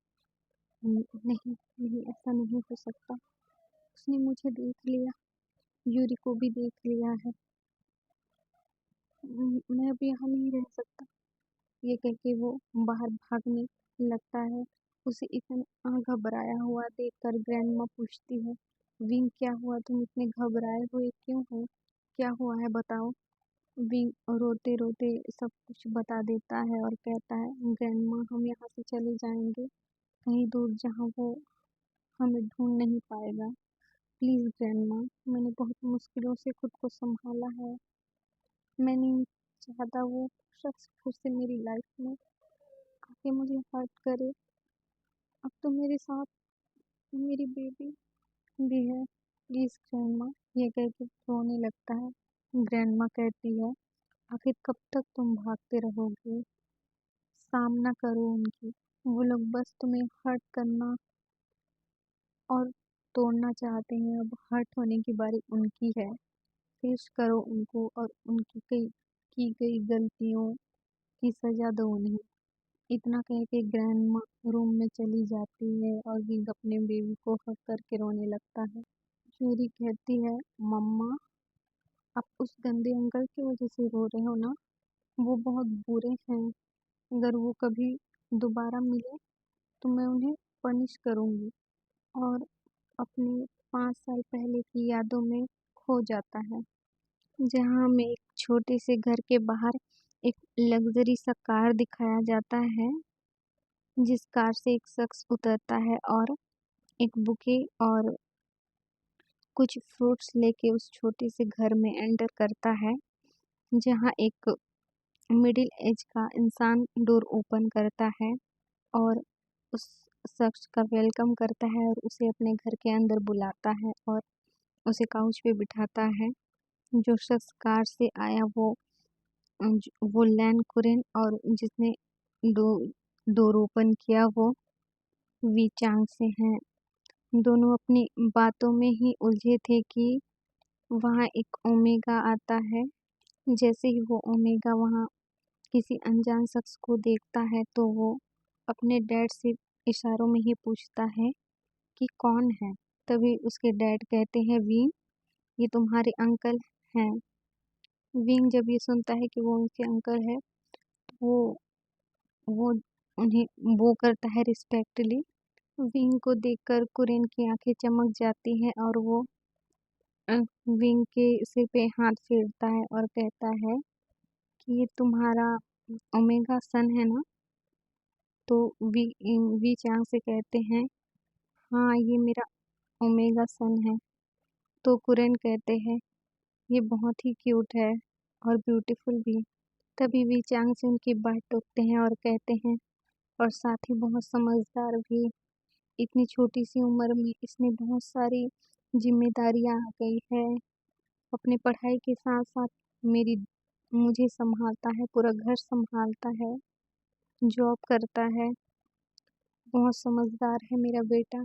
नहीं, नहीं, ऐसा नहीं हो सकता। उसने मुझे देख लिया, यूरी को भी देख लिया है। मैं अब यहाँ नहीं रह सकता। ये कह के वो बाहर भागने लगता है। उसे इतना घबराया हुआ देखकर ग्रैंडमा पूछती है, विंग क्या हुआ? तुम इतने घबराए हुए क्यों हो? क्या हुआ है बताओ? विंग रोते रोते सब कुछ बता देता है और कहता है, ग्रैंडमा हम यहाँ से चले जाएंगे कहीं दूर, जहाँ वो हमें ढूंढ नहीं पाएगा। प्लीज़ ग्रैंडमा, मैंने बहुत मुश्किलों से खुद को संभाला है। मैं नहीं चाहता वो शख्स फिर से मेरी लाइफ में आके मुझे हर्ट करे। अब तो मेरे साथ मेरी बेबी भी है। प्लीज़ ग्रैंडमा, ये कह के रोने लगता है। ग्रैंडमा कहती है, आखिर कब तक तुम भागते रहोगे? सामना करो उनकी। वो लोग बस तुम्हें हर्ट करना और तोड़ना चाहते हैं। अब हर्ट होने की बारी उनकी है। पेश करो उनको और उनकी कई की गई गलतियों की सजा दो उन्हें। इतना कह के ग्रैंडमा रूम में चली जाती है और विग अपने बेबी को हग करके रोने लगता है। जूरी कहती है, मम्मा, आप उस गंदे अंकल की वजह से रो रहे हो ना? वो बहुत बुरे हैं। अगर वो कभी दोबारा मिले तो मैं उन्हें पनिश करूंगी। और अपने 5 साल पहले की यादों में खो जाता है, जहाँ हमें एक छोटे से घर के बाहर एक लग्जरी सा कार दिखाया जाता है, जिस कार से एक शख्स उतरता है और एक बुके और कुछ फ्रूट्स लेके उस छोटे से घर में एंटर करता है, जहाँ एक मिडिल एज का इंसान डोर ओपन करता है और उस शख्स का वेलकम करता है और उसे अपने घर के अंदर बुलाता है और उसे काउच पे बिठाता है। जो शख्स कार से आया वो लैन कुरेन, और जिसने डो डोर ओपन किया वो वी चांग से हैं। दोनों अपनी बातों में ही उलझे थे कि वहाँ एक ओमेगा आता है। जैसे ही वो ओमेगा वहाँ किसी अनजान शख्स को देखता है तो वो अपने डैड से इशारों में ही पूछता है कि कौन है। तभी उसके डैड कहते हैं, विंग, ये तुम्हारे अंकल हैं। विंग जब ये सुनता है कि वो उनके अंकल है, तो वो उन्हें वो करता है रिस्पेक्टली। विंग को देखकर कुरेन की आंखें चमक जाती हैं और वो अ, विंग के सिर पे हाथ फेरता है और कहता है कि ये तुम्हारा ओमेगा सन है ना? तो वी चांग से कहते हैं, हाँ, ये मेरा ओमेगा सन है। तो कुरेन कहते हैं, ये बहुत ही क्यूट है और ब्यूटीफुल भी। तभी वी चांग से उनकी बात टोकते हैं और कहते हैं, और साथ ही बहुत समझदार भी। इतनी छोटी सी उम्र में इसने बहुत सारी जिम्मेदारियां आ गई है। अपनी पढ़ाई के साथ साथ मेरी मुझे संभालता है, पूरा घर संभालता है, जॉब करता है। बहुत समझदार है मेरा बेटा।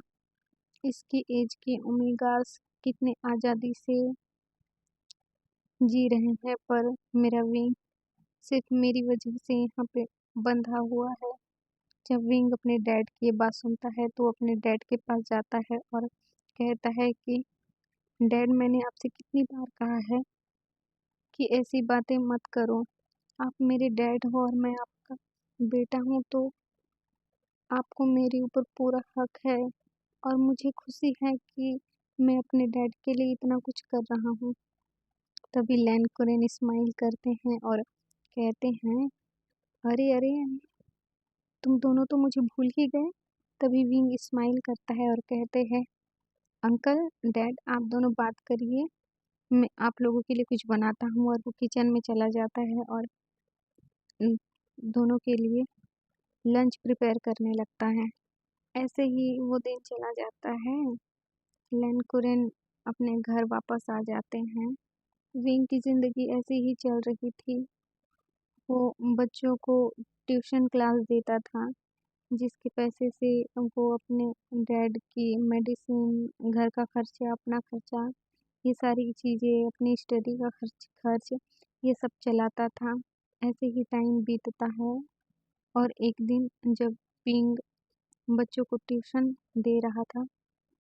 इसकी एज के ओमेगास कितने आज़ादी से जी रहे हैं, पर मेरा विंग सिर्फ मेरी वजह से यहाँ पे बंधा हुआ है। जब विंग अपने डैड की ये बात सुनता है तो अपने डैड के पास जाता है और कहता है कि डैड, मैंने आपसे कितनी बार कहा है कि ऐसी बातें मत करो। आप मेरे डैड हो और मैं आपका बेटा हूँ, तो आपको मेरे ऊपर पूरा हक है और मुझे खुशी है कि मैं अपने डैड के लिए इतना कुछ कर रहा हूँ। तभी लैन कुरैन स्माइल करते हैं और कहते हैं, अरे अरे, तुम दोनों तो मुझे भूल ही गए। तभी विंग स्माइल करता है और कहते हैं, अंकल, डैड, आप दोनों बात करिए, मैं आप लोगों के लिए कुछ बनाता हूँ। और वो किचन में चला जाता है और उन दोनों के लिए लंच प्रिपेयर करने लगता है। ऐसे ही वो दिन चला जाता है। लैन कुरैन अपने घर वापस आ जाते हैं। विंग की ज़िंदगी ऐसे ही चल रही थी। वो बच्चों को ट्यूशन क्लास देता था, जिसके पैसे से वो अपने डैड की मेडिसिन, घर का खर्चा, अपना खर्चा, ये सारी चीज़ें, अपनी स्टडी का खर्च खर्च ये सब चलाता था। ऐसे ही टाइम बीतता है और एक दिन जब पिंग बच्चों को ट्यूशन दे रहा था,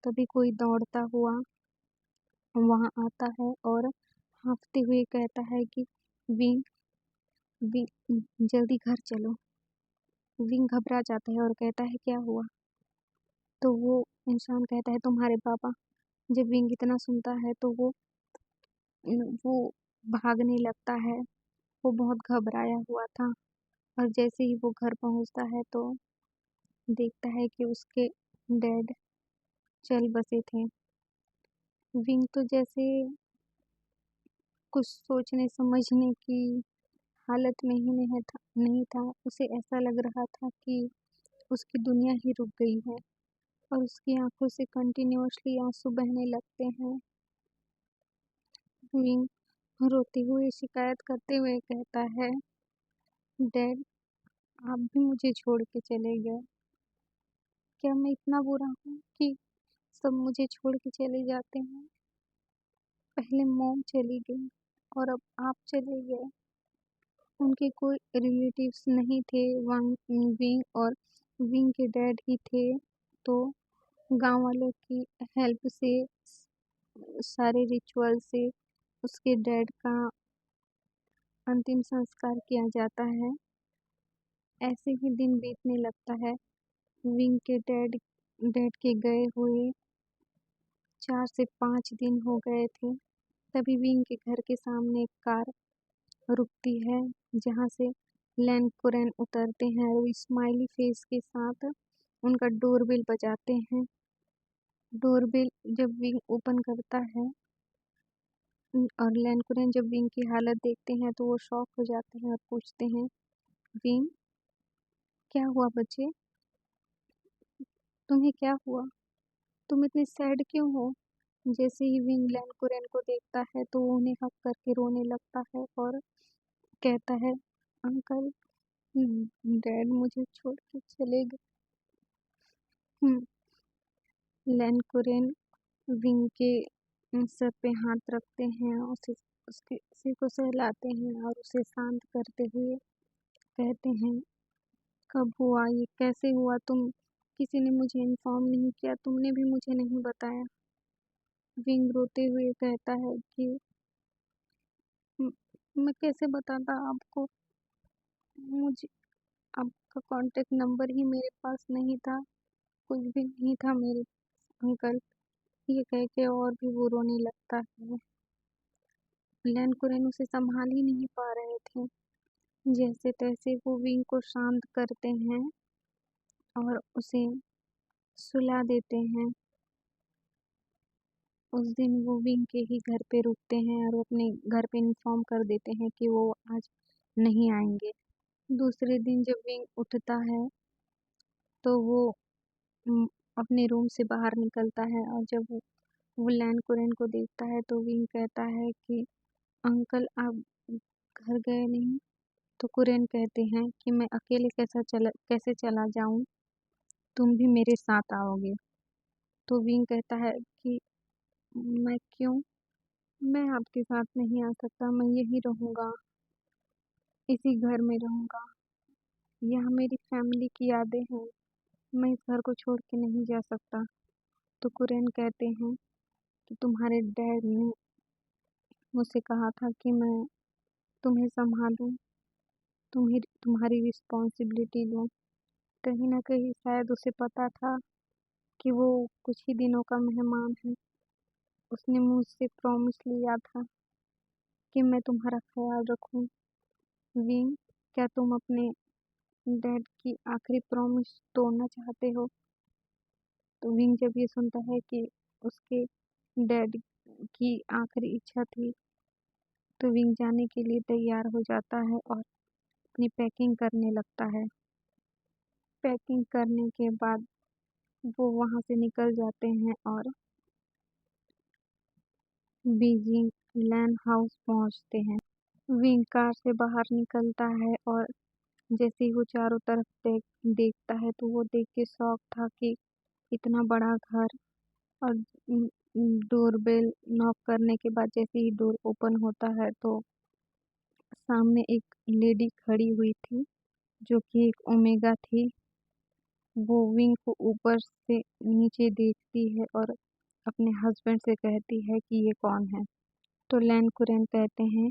तभी कोई दौड़ता हुआ वहाँ आता है और हाँफते हुए कहता है कि विंग, विंग, जल्दी घर चलो। विंग घबरा जाता है और कहता है, क्या हुआ? तो वो इंसान कहता है, तुम्हारे पापा। जब विंग इतना सुनता है तो वो भागने लगता है। वो बहुत घबराया हुआ था और जैसे ही वो घर पहुंचता है तो देखता है कि उसके डैड चल बसे थे। विंग तो जैसे कुछ सोचने समझने की हालत में ही नहीं था। उसे ऐसा लग रहा था कि उसकी दुनिया ही रुक गई है और उसकी आंखों से कंटिन्यूअसली आंसू बहने लगते हैं। विंग रोते हुए शिकायत करते हुए कहता है, डैड, आप भी मुझे छोड़ के चले गए। क्या मैं इतना बुरा हूँ कि सब मुझे छोड़ के चले जाते हैं? पहले मॉम चली गई और अब आप चले गए। उनके कोई रिलेटिव्स नहीं थे। विंग और विंग के डैड ही थे। तो गांव वालों की हेल्प से, सारे रिचुअल से उसके डैड का अंतिम संस्कार किया जाता है। ऐसे ही दिन बीतने लगता है। विंग के डैड डैड के गए हुए 4 से 5 दिन हो गए थे। तभी विंग के घर के सामने एक कार रुकती है, जहाँ से लैन कुरैन उतरते हैं और वो स्माइली फेस के साथ उनका डोरबेल बजाते हैं। डोरबेल जब विंग ओपन करता है और लैन कुरैन जब विंग की हालत देखते हैं तो वो शॉक हो जाते हैं और पूछते हैं, विंग, क्या हुआ बच्चे? तुम्हें क्या हुआ? तुम इतने सैड क्यों हो? जैसे ही विंग लैन कुरैन को देखता है तो वो उन्हें हक करके रोने लगता है और कहता है, अंकल, डैड मुझे छोड़ के चले गए। लैन कुरैन विंग के सर पे हाथ रखते हैं, उसे उसके सिर को सहलाते हैं और उसे शांत करते हुए कहते हैं, कब हुआ ये? कैसे हुआ? किसी ने मुझे इन्फॉर्म नहीं किया, तुमने भी मुझे नहीं बताया। विंग रोते हुए कहता है कि "म- मैं कैसे बताता आपको? मुझे आपका कांटेक्ट नंबर ही मेरे पास नहीं था, कुछ भी नहीं था मेरे अंकल।" ये कह के और भी वो रोने लगता है। लैन कुरैन उसे संभाल ही नहीं पा रहे थे। जैसे तैसे वो विंग को शांत करते हैं और उसे सुला देते हैं। उस दिन वो विंग के ही घर पे रुकते हैं और वो अपने घर पे इन्फॉर्म कर देते हैं कि वो आज नहीं आएंगे। दूसरे दिन जब विंग उठता है तो वो उम, अपने रूम से बाहर निकलता है और जब वो लैन कुरैन को देखता है तो विंग कहता है कि अंकल, आप घर गए नहीं? तो कुरैन कहते हैं कि मैं अकेले कैसे चला जाऊं? तुम भी मेरे साथ आओगे। तो विंग कहता है कि मैं क्यों? मैं आपके साथ नहीं आ सकता, मैं यहीं रहूँगा, इसी घर में रहूँगा। यह मेरी फैमिली की यादें हैं, मैं इस घर को छोड़ के नहीं जा सकता। तो कुरैन कहते हैं कि तुम्हारे डैड ने मुझसे कहा था कि मैं तुम्हें सँभालूँ, तुम्हारी रिस्पॉन्सिबिलिटी लूँ। कहीं न कहीं शायद उसे पता था कि वो कुछ ही दिनों का मेहमान है। उसने मुझसे प्रॉमिस लिया था कि मैं तुम्हारा ख़्याल रखूँ। विंग, क्या तुम अपने डैड की आखिरी प्रॉमिस तोड़ना चाहते हो? तो विंग जब ये सुनता है कि उसके डैड की आखिरी इच्छा थी, तो विंग जाने के लिए तैयार हो जाता है और अपनी पैकिंग करने लगता है। पैकिंग करने के बाद वो वहाँ से निकल जाते हैं और बीजिंग लैन हाउस पहुँचते हैं। विंग कार से बाहर निकलता है और जैसे ही वो चारों तरफ देखता है तो वो देख के शॉक था कि इतना बड़ा घर। और डोरबेल नॉक करने के बाद जैसे ही डोर ओपन होता है तो सामने एक लेडी खड़ी हुई थी जो कि एक ओमेगा थी। वो विंग को ऊपर से नीचे देखती है और अपने हस्बैंड से कहती है कि ये कौन है। तो लैन कुरैन कहते हैं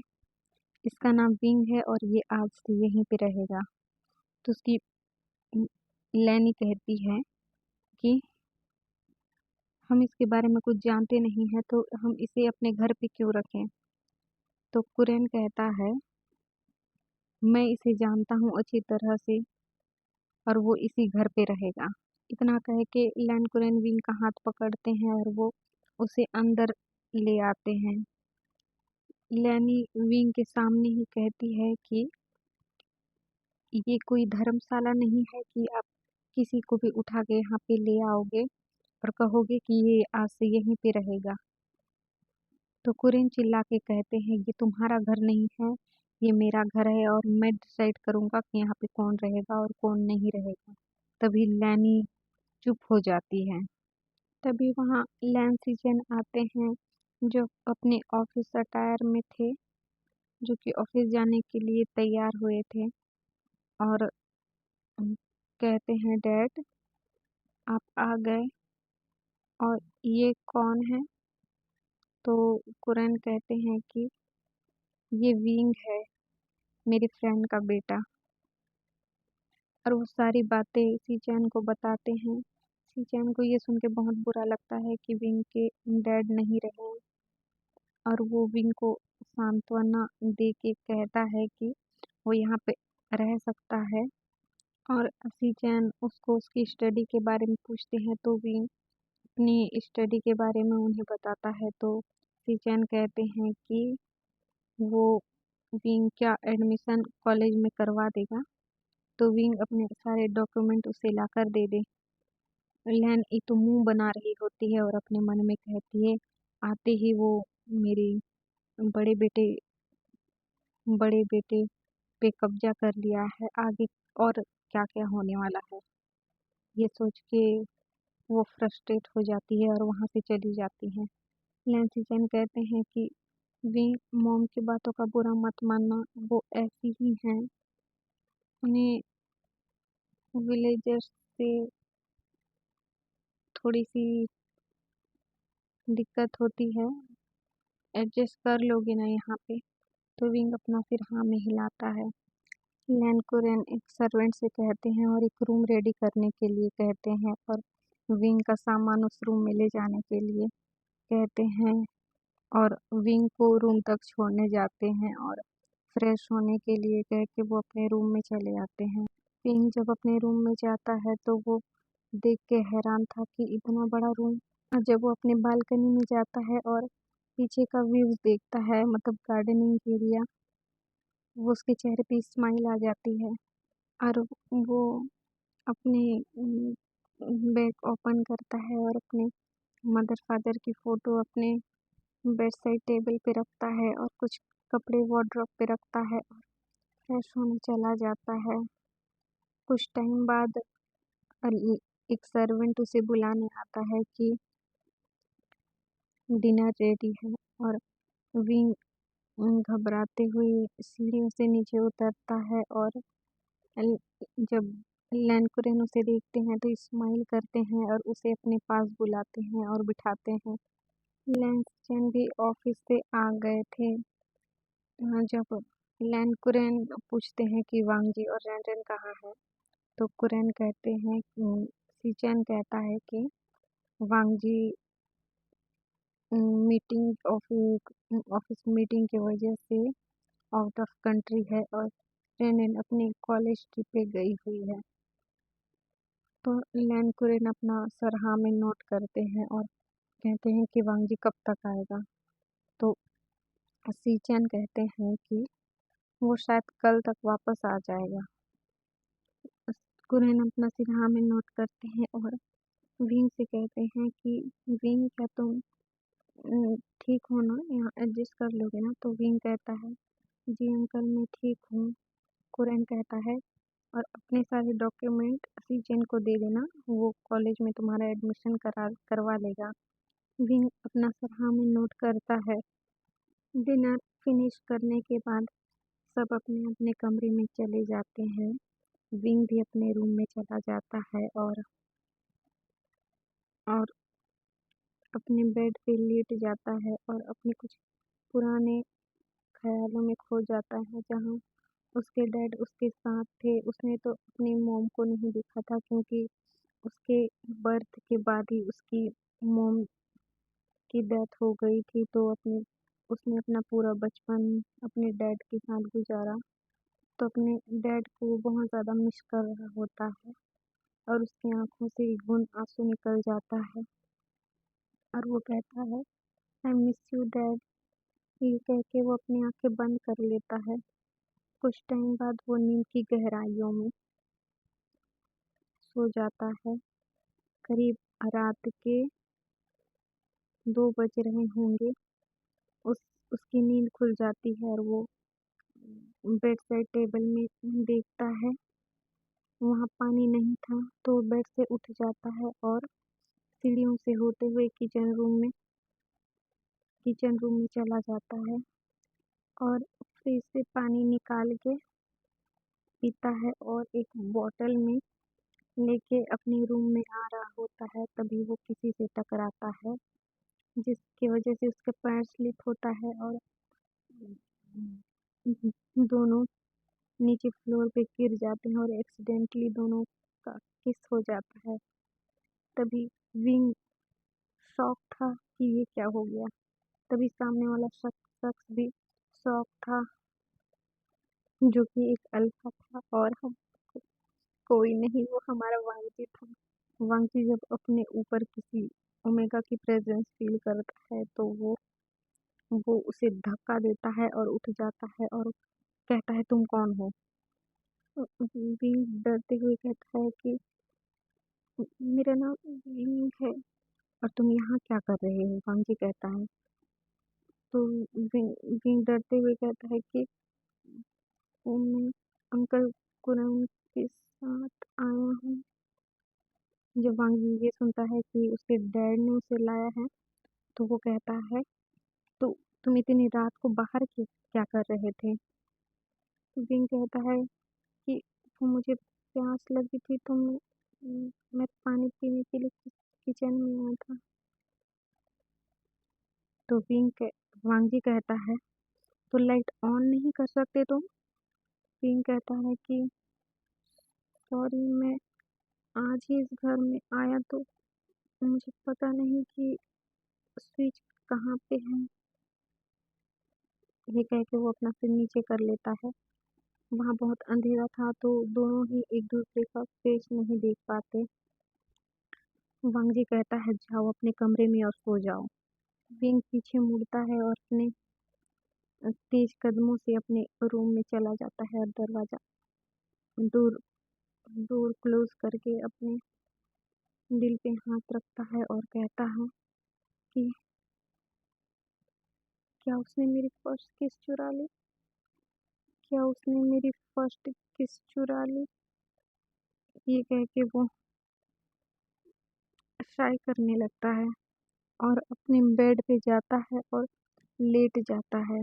इसका नाम विंग है और ये आज से यहीं पे रहेगा। तो उसकी लैनी कहती है कि हम इसके बारे में कुछ जानते नहीं हैं तो हम इसे अपने घर पे क्यों रखें। तो कुरैन कहता है मैं इसे जानता हूँ अच्छी तरह से और वो इसी घर पे रहेगा। इतना कह के लैन कुरैन विंग का हाथ पकड़ते हैं और वो उसे अंदर ले आते हैं। लैनी विंग के सामने ही कहती है कि ये कोई धर्मशाला नहीं है कि आप किसी को भी उठा के यहाँ पे ले आओगे और कहोगे कि ये आज से यहीं पे रहेगा। तो कुरैन चिल्ला के कहते हैं ये तुम्हारा घर नहीं है, ये मेरा घर है और मैं डिसाइड करूँगा कि यहाँ पे कौन रहेगा और कौन नहीं रहेगा। तभी लैनी चुप हो जाती है। तभी वहाँ लैंसी जैन आते हैं जो अपने ऑफिस अटायर में थे, जो कि ऑफिस जाने के लिए तैयार हुए थे और कहते हैं डैड आप आ गए और ये कौन है? तो कुरैन कहते हैं कि ये विंग है, मेरी फ्रेंड का बेटा। और वो सारी बातें सीचैन को बताते हैं। सीचैन को ये सुन के बहुत बुरा लगता है कि विंग के डैड नहीं रहे और वो विंग को सांत्वना दे के कहता है कि वो यहाँ पे रह सकता है। और सीचैन उसको उसकी स्टडी के बारे में पूछते हैं तो विंग अपनी स्टडी के बारे में उन्हें बताता है। तो सीचैन कहते हैं कि वो विंग क्या एडमिशन कॉलेज में करवा देगा। तो विंग अपने सारे डॉक्यूमेंट उसे लाकर दे दे। लैन एक तो मुंह बना रही होती है और अपने मन में कहती है आते ही वो मेरे बड़े बेटे बड़े बेटे पे कब्जा कर लिया है, आगे और क्या क्या होने वाला है। ये सोच के वो फ्रस्ट्रेट हो जाती है और वहाँ से चली जाती है। नैन्सी जैन कहते हैं कि विंग मॉम की बातों का बुरा मत मानना, वो ऐसी ही हैं। उन्हें विलेजर्स से थोड़ी सी दिक्कत होती है, एडजस्ट कर लोगे ना यहाँ पे। तो विंग अपना फिर हाँ में हिलाता है। लैन कुरैन एक सर्वेंट से कहते हैं और एक रूम रेडी करने के लिए कहते हैं और विंग का सामान उस रूम में ले जाने के लिए कहते हैं और विंग को रूम तक छोड़ने जाते हैं और फ्रेश होने के लिए कह के वो अपने रूम में चले आते हैं। विंग जब अपने रूम में जाता है तो वो देख के हैरान था कि इतना बड़ा रूम। और जब वो अपने बालकनी में जाता है और पीछे का व्यू देखता है, मतलब गार्डनिंग एरिया, वो उसके चेहरे पे स्माइल आ जाती है। और वो अपने बैग ओपन करता है और अपने मदर फादर की फ़ोटो अपने बेड साइड टेबल पे रखता है और कुछ कपड़े वार्डरोब पे रखता है और फ्रेश होने चला जाता है। कुछ टाइम बाद एक सर्वेंट उसे बुलाने आता है कि डिनर रेडी है। और विंग घबराते हुए सीढ़ियों से नीचे उतरता है और ल- जब लैंकुरन उसे देखते हैं तो स्माइल करते हैं और उसे अपने पास बुलाते हैं और बिठाते हैं। लैंसचैन भी ऑफिस से आ गए थे। जब लैंकुरन पूछते हैं कि वांगजी और रैंडन कहाँ है, तो कुरैन कहते हैं सीचैन कहता है कि वांगजी मीटिंग ऑफिस मीटिंग की वजह से आउट ऑफ कंट्री है और रैंडन अपने कॉलेज ट्रिप पे गई हुई है। तो लैंकुरन अपना सरहा में नोट करते हैं और कहते हैं कि वांगजी कब तक आएगा। तो सीचैन कहते हैं कि वो शायद कल तक वापस आ जाएगा। कुरैन अपना सिरहा में नोट करते हैं और विंग से कहते हैं कि विंग क्या तुम ठीक हो ना, यहाँ एडजस्ट कर लोगे ना? तो विंग कहता है जी अंकल मैं ठीक हूँ। कुरैन कहता है और अपने सारे डॉक्यूमेंट सीजन को दे देना, वो कॉलेज में तुम्हारा एडमिशन करवा लेगा। विंग अपना सरहा में नोट करता है। डिनर फिनिश करने के बाद सब अपने अपने कमरे में चले जाते हैं। विंग भी अपने रूम में चला जाता है और अपने बेड पे लेट जाता है और अपने कुछ पुराने ख्यालों में खो जाता है, जहाँ उसके डैड उसके साथ थे। उसने तो अपनी मॉम को नहीं देखा था क्योंकि उसके बर्थ के बाद ही उसकी मॉम की डेथ हो गई थी। तो उसने अपना पूरा बचपन अपने डैड के साथ गुजारा। तो अपने डैड को वो बहुत ज़्यादा मिस कर रहा होता है और उसकी आंखों से एक बूंद आंसू निकल जाता है और वो कहता है आई मिस यू डैड। ये कह के वो अपनी आंखें बंद कर लेता है। कुछ टाइम बाद वो नींद की गहराइयों में सो जाता है। करीब रात के 2 बज रहे होंगे। उस उसकी नींद खुल जाती है और वो बेड साइड टेबल में देखता है, वहाँ पानी नहीं था। तो बेड से उठ जाता है और सीढ़ियों से होते हुए किचन रूम में चला जाता है और फ्रिज से पानी निकाल के पीता है और एक बॉटल में लेके अपने रूम में आ रहा होता है। तभी वो किसी से टकराता है जिसकी वजह से उसका पैर स्लिप होता है और दोनों नीचे फ्लोर पे गिर जाते हैं और एक्सीडेंटली दोनों का किस हो जाता है। तभी विंग शॉक था कि ये क्या हो गया। तभी सामने वाला शख्स भी शॉक था, जो कि एक अल्फा था और हम कोई नहीं, वो हमारा वांजी था। वांजी जब अपने ऊपर किसी ओमेगा की प्रेजेंस फील करता है तो वो उसे धक्का देता है और उठ जाता है और कहता है तुम कौन हो? विंग डरते हुए कहता है कि मेरा नाम विंग है और तुम यहाँ क्या कर रहे हो? वांजी कहता है। तो विंग डरते हुए कहता है कि मैं अंकल कुरैन के साथ आया हूँ। जब वांगी ये सुनता है कि उसके डैड ने उसे लाया है तो वो कहता है तो तुम इतनी रात को बाहर क्या कर रहे थे? तो विंग कहता है कि वो मुझे प्यास लगी थी तो मैं पानी पीने के लिए किचन में आया था। तो वांगी कहता है तो लाइट ऑन नहीं कर सकते तुम? विंग कहता है कि सॉरी, मैं आज ही इस घर में आया तो मुझे पता नहीं कि स्विच कहाँ पे है। ये कह के वो अपना सिर नीचे कर लेता है। वहाँ बहुत अंधेरा था तो दोनों ही एक दूसरे का फेस नहीं देख पाते। वांगजी कहता है जाओ अपने कमरे में और सो जाओ। विंग पीछे मुड़ता है और अपने तेज कदमों से अपने रूम में चला जाता है और दरवाजा डोर डोर क्लोज करके अपने दिल पे हाथ रखता है और कहता है कि क्या उसने मेरी फर्स्ट किस चुरा ली? क्या उसने मेरी फर्स्ट किस चुरा ली? ये कह के वो शाय करने लगता है और अपने बेड पे जाता है और लेट जाता है।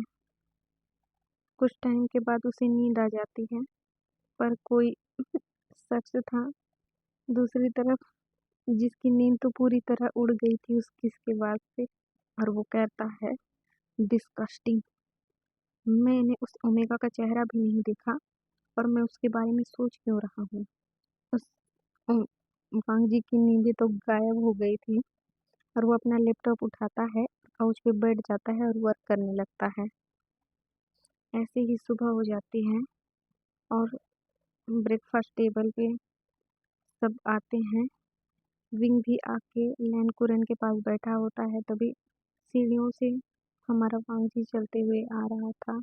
कुछ टाइम के बाद उसे नींद आ जाती है, पर कोई शख्स था दूसरी तरफ जिसकी नींद तो पूरी तरह उड़ गई थी उस किस के बाद से, और वो कहता है, डिस्गस्टिंग। मैंने उस ओमेगा का चेहरा भी नहीं देखा और मैं उसके बारे में सोच क्यों रहा हूँ। उस उम, वांग जी की नींदें तो गायब हो गई थी और वो अपना लैपटॉप उठाता है, काउच पे बैठ जाता है और वर्क करने लगता है। ऐसे ही सुबह हो जाती है और ब्रेकफास्ट टेबल पे सब आते हैं। विंग भी आके लैन कुरन के पास बैठा होता है। तभी सीढ़ियों से हमारा वांग जी चलते हुए आ रहा था।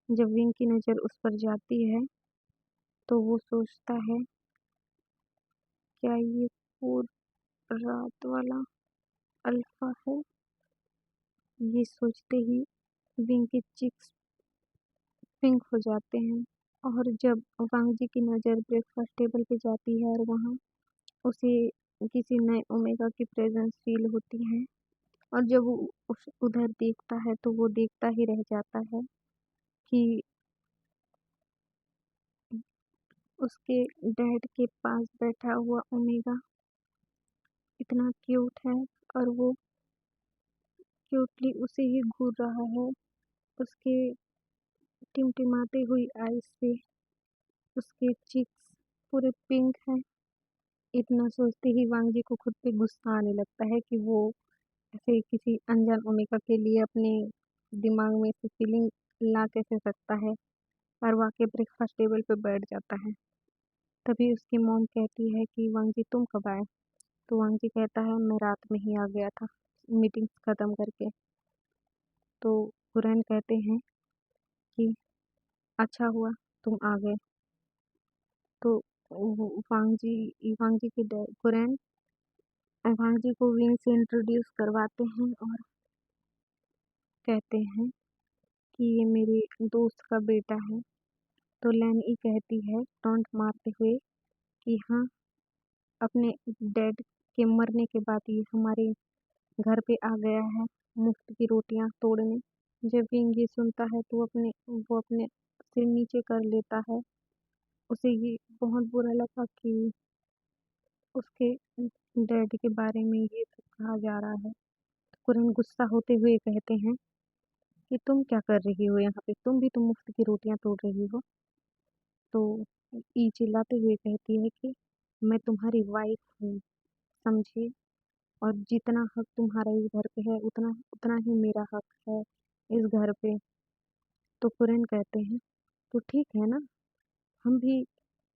जब विंग की नज़र उस पर जाती है तो वो सोचता है, क्या ये वो रात वाला अल्फा है? ये सोचते ही विंग के चीक्स पिंक हो जाते हैं। और जब वांग जी की नज़र ब्रेकफास्ट टेबल पे जाती है और वहाँ उसे किसी नए ओमेगा की प्रेजेंस फील होती है, और जब वो उधर देखता है तो वो देखता ही रह जाता है कि उसके डैड के पास बैठा हुआ ओमेगा इतना क्यूट है और वो क्यूटली उसे ही घूर रहा है। उसके टिमटिमाते हुई आईज से उसके चीक्स पूरे पिंक हैं। इतना सोचते ही वांग जी को खुद पे गुस्सा आने लगता है कि वो ऐसे किसी अनजान ओमेगा के लिए अपने दिमाग में से फीलिंग ला कैसे सकता है, और वाकई ब्रेकफास्ट टेबल पे बैठ जाता है। तभी उसकी मॉम कहती है कि वांग जी तुम कब आए? तो वांग जी कहता है, मैं रात में ही आ गया था मीटिंग्स ख़त्म करके। तो कुरैन कहते हैं कि अच्छा हुआ तुम आ गए। तो वांग जी के डैड कुरैन वांग जी को विंग से इंट्रोड्यूस करवाते हैं और कहते हैं कि ये मेरे दोस्त का बेटा है। तो लैनी कहती है टॉन्ट मारते हुए कि हाँ, अपने डैड के मरने के बाद ये हमारे घर पे आ गया है मुफ्त की रोटियां तोड़ने। जब विंग ये सुनता है तो वो अपने सिर नीचे कर लेता है। उसे ये बहुत बुरा लगा कि उसके डैड के बारे में ये सब कहा जा रहा है। कुरन गुस्सा होते हुए कहते हैं कि तुम क्या कर रही हो यहाँ पे? तुम भी तो मुफ्त की रोटियां तोड़ रही हो। तो ई चिल्लाते हुए कहती है कि मैं तुम्हारी वाइफ हूँ, समझे? और जितना हक तुम्हारा इस घर पे है उतना उतना ही मेरा हक है इस घर पे। तो कुरैन कहते हैं, तो ठीक है ना, हम भी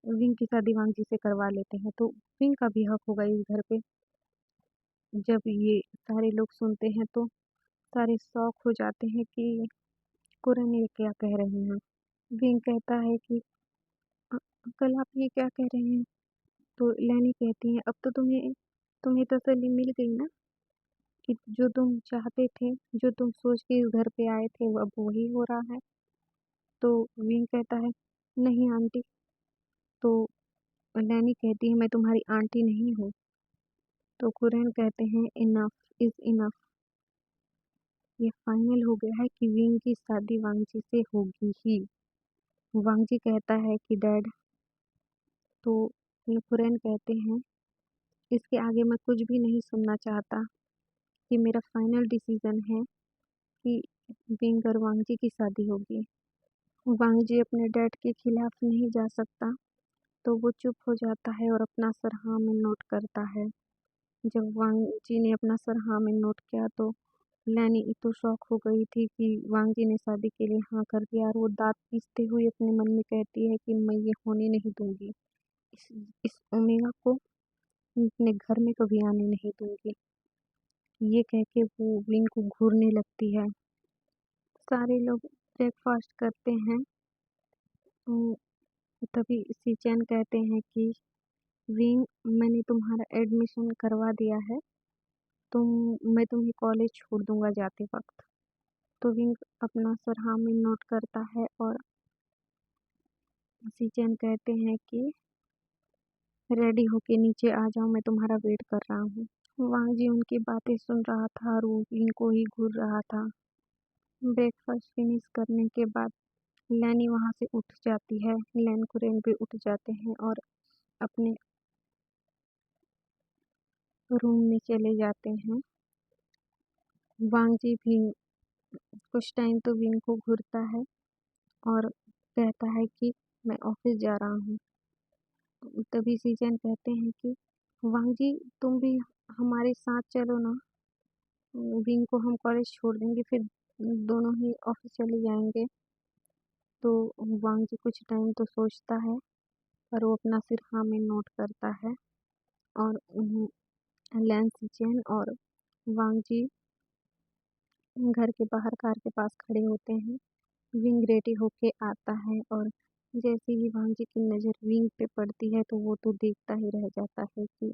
विंग की शादी वांग जी से करवा लेते हैं, तो विंग का भी हक होगा इस घर पे। जब ये सारे लोग सुनते हैं तो सारे शॉक हो जाते हैं कि कुरैन ये क्या कह रहे हैं। विंग कहता है कि "अ, अंकल आप ये क्या कह रहे हैं?" तो लैनी कहती है, अब तो तुम्हें तुम्हें तसल्ली मिल गई ना कि जो तुम चाहते थे, जो तुम सोच के इस घर पे आए थे, वो अब वही हो रहा है। तो विंग कहता है, नहीं आंटी। तो नैनी कहती है, मैं तुम्हारी आंटी नहीं हूँ। तो कुरैन कहते हैं, इनफ इज इनफ। ये फाइनल हो गया है कि विंग की शादी वांगजी से होगी ही। वांगजी कहता है कि डैड। तो ये कुरैन कहते हैं, इसके आगे मैं कुछ भी नहीं सुनना चाहता। ये मेरा फाइनल डिसीजन है कि विंग और वांगजी की शादी होगी। वांगजी अपने डैड के खिलाफ नहीं जा सकता, तो वो चुप हो जाता है और अपना सर हाँ में नोट करता है। जब वांग जी ने अपना सर हाँ में नोट किया तो लैनी तो शॉक हो गई थी कि वांग जी ने शादी के लिए हाँ कर दिया, और वो दांत पीसते हुए अपने मन में कहती है कि मैं ये होने नहीं दूंगी। इस इस ओमेगा को अपने घर में कभी आने नहीं दूंगी। ये कह के वो विंग को घूरने लगती है। सारे लोग ब्रेकफास्ट करते हैं। तभी सीचैन कहते हैं कि विंग, मैंने तुम्हारा एडमिशन करवा दिया है, मैं तुम्हें कॉलेज छोड़ दूंगा जाते वक्त। तो विंग अपना सर में नोट करता है और सीचैन कहते हैं कि रेडी होके नीचे आ जाओ, मैं तुम्हारा वेट कर रहा हूँ। वांग जी उनकी बातें सुन रहा था और वो इनको ही घूर रहा था। ब्रेकफास्ट फिनिश करने के बाद लैनी वहाँ से उठ जाती है। लैन कुरेन भी उठ जाते हैं और अपने रूम में चले जाते हैं। वांग जी भी कुछ टाइम तो विन को घूरता है और कहता है कि मैं ऑफिस जा रहा हूँ। तभी सीजन कहते हैं कि वांग जी तुम भी हमारे साथ चलो ना। विन को हम कॉलेज छोड़ देंगे, फिर दोनों ही ऑफिस चले जाएंगे। तो वांग जी कुछ टाइम तो सोचता है पर वो अपना सिर हाँ में नोट करता है और लैन सीजन और वांग जी घर के बाहर कार के पास खड़े होते हैं। विंग रेडी होके आता है और जैसे ही वांग जी की नज़र विंग पे पड़ती है तो वो तो देखता ही रह जाता है कि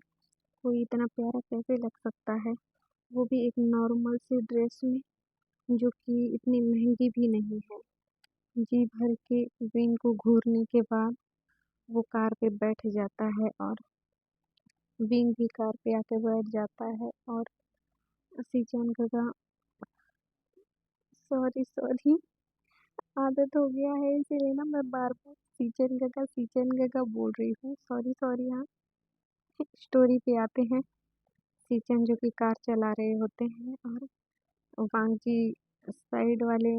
कोई इतना प्यारा कैसे लग सकता है, वो भी एक नॉर्मल सी ड्रेस में जो कि इतनी महंगी भी नहीं है। जी भर के विंग को घूरने के बाद वो कार पे बैठ जाता है और विंग भी कार पे आके बैठ जाता है और सीजन गगा सॉरी सॉरी आदत हो गया है इसीलिए ना मैं बार बार सीजन गगा बोल रही हूँ। Sorry sorry. हाँ, स्टोरी पे आते हैं। सीचन जो कि कार चला रहे होते हैं और वांग जी साइड वाले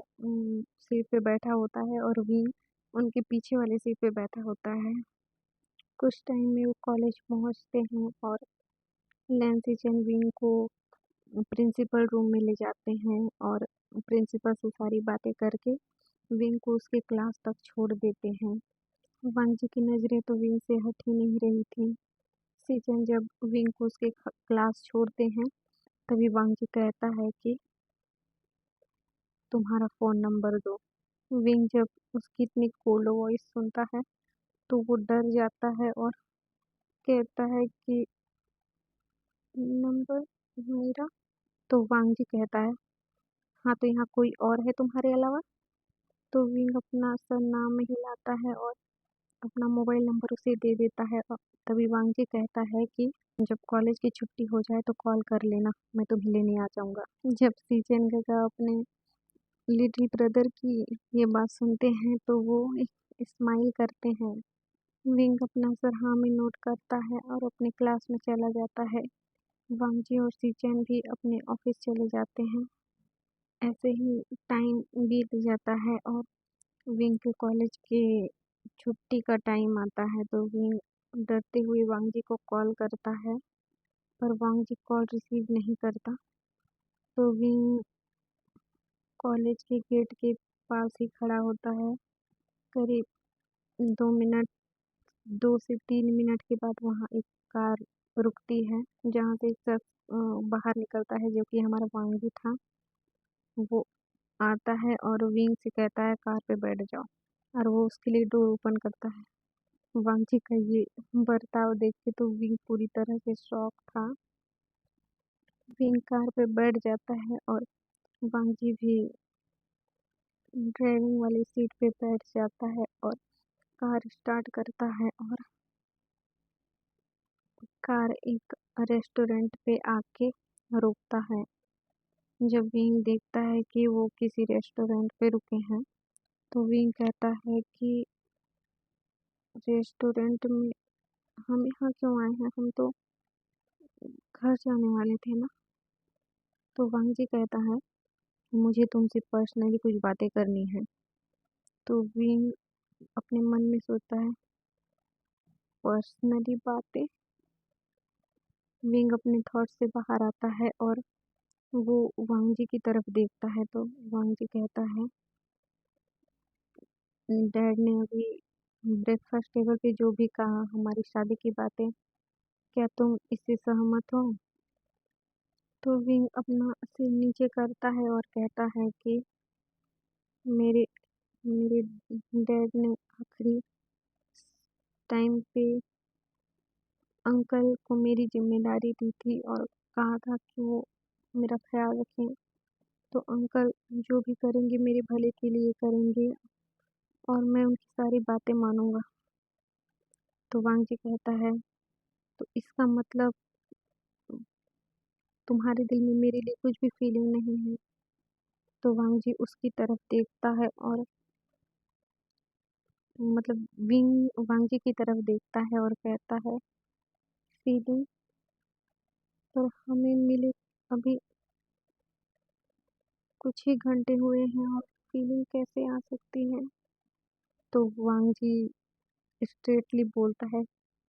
सीट पे बैठा होता है और विंग उनके पीछे वाले सीट पे बैठा होता है। कुछ टाइम में वो कॉलेज पहुंचते हैं और लैन सीचन विंग को प्रिंसिपल रूम में ले जाते हैं और प्रिंसिपल से सारी बातें करके विंग को उसके क्लास तक छोड़ देते हैं। वांग जी की नज़रें तो विंग से हट ही नहीं रही थी। सीजन जब विंग को उसके क्लास छोड़ते हैं तभी वांग जी कहता है कि तुम्हारा फ़ोन नंबर दो। विंग जब उसकी इतनी कोल्ड वॉइस सुनता है तो वो डर जाता है और कहता है कि नंबर मेरा। तो वांग जी कहता है हाँ तो यहाँ कोई और है तुम्हारे अलावा। तो विंग अपना सर नाम में हिलाता है और अपना मोबाइल नंबर उसे दे देता है और तभी वांग जी कहता है कि जब कॉलेज की छुट्टी हो जाए तो कॉल कर लेना, मैं तुम्हें लेने आ जाऊंगा। जब सीजन गगा अपने लिटिल ब्रदर की ये बात सुनते हैं तो वो एक स्माइल करते हैं। विंग अपना सर हाँ में नोट करता है और अपने क्लास में चला जाता है। वांगजी और सीचैन भी अपने ऑफिस चले जाते हैं। ऐसे ही टाइम बीत जाता है और विंग के कॉलेज के छुट्टी का टाइम आता है तो विंग डरते हुए वांगजी को कॉल करता है पर वांगजी कॉल रिसीव नहीं करता। तो विंग कॉलेज के गेट के पास ही खड़ा होता है। करीब 2 मिनट 2 से 3 मिनट के बाद वहाँ एक कार रुकती है जहाँ से एक शख्स बाहर निकलता है जो कि हमारा वांगी था। वो आता है और विंग से कहता है कार पे बैठ जाओ और वो उसके लिए डोर ओपन करता है। वांगी का ये बर्ताव देख के तो विंग पूरी तरह से शॉक था। विंग कार पे बैठ जाता है और वांगी भी ड्राइविंग वाली सीट पे बैठ जाता है और कार स्टार्ट करता है और कार एक रेस्टोरेंट पे आके रुकता है। जब विंग देखता है कि वो किसी रेस्टोरेंट पे रुके हैं तो विंग कहता है कि रेस्टोरेंट में हम यहाँ क्यों आए हैं, हम तो घर जाने वाले थे ना। तो वांग जी कहता है मुझे तुमसे पर्सनली कुछ बातें करनी है। तो विंग अपने मन में सोचता है पर्सनली बातें। विंग अपने थॉट से बाहर आता है और वो वांग जी की तरफ देखता है तो वांग जी कहता है डैड ने अभी ब्रेकफास्ट टेबल पे जो भी कहा हमारी शादी की बातें, क्या तुम इससे सहमत हो। तो विंग अपना सिर नीचे करता है और कहता है कि मेरे मेरे डैड ने आखिरी टाइम पे अंकल को मेरी जिम्मेदारी दी थी और कहा था कि वो मेरा ख्याल रखें। तो अंकल जो भी करेंगे मेरे भले के लिए करेंगे और मैं उनकी सारी बातें मानूंगा। तो वांग जी कहता है तो इसका मतलब तुम्हारे दिल में मेरे लिए कुछ भी फीलिंग नहीं है। तो वांगजी उसकी तरफ देखता है और मतलब विंग वांगजी की तरफ देखता है और कहता है, फीलिंग? पर हमें मिले अभी कुछ ही घंटे हुए हैं और फीलिंग कैसे आ सकती है? तो वांगजी स्ट्रेटली बोलता है,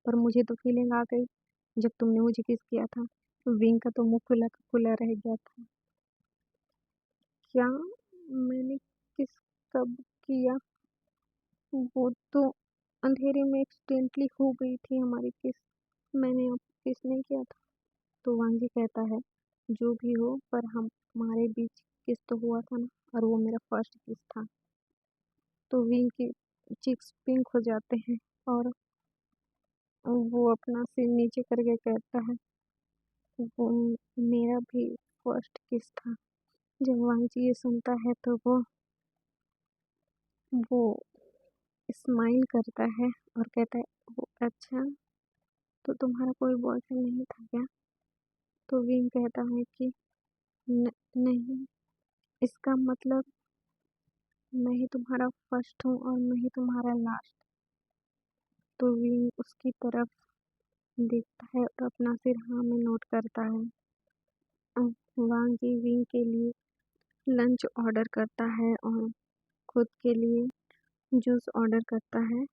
पर मुझे तो फीलिंग आ गई जब तुमने मुझे किस किया था। विंग का तो मुंह खुला का खुला रह गया था। क्या? मैंने किस? कब किया? वो तो अंधेरे में एक्सीडेंटली हो गई थी हमारी किस। मैंने आपको किस नहीं किया था। तो वांजी कहता है, जो भी हो पर हमारे बीच किस तो हुआ था ना, और वो मेरा फर्स्ट किस था। तो विंग के चिक्स पिंक हो जाते हैं और वो अपना सिर नीचे करके कहता है, वो मेरा भी फर्स्ट किस था। जब वांजी ये सुनता है तो वो स्माइल करता है और कहता है, वो अच्छा, तो तुम्हारा कोई बॉयफ्रेंड नहीं था क्या? तो विंग कहता है कि नहीं, इसका मतलब मैं ही तुम्हारा फर्स्ट हूँ और मैं ही तुम्हारा लास्ट। तो विंग उसकी तरफ देखता है और अपना सिर हाँ में नोट करता है। वांग जी विंग के लिए लंच ऑर्डर करता है और खुद के लिए जूस ऑर्डर करता है।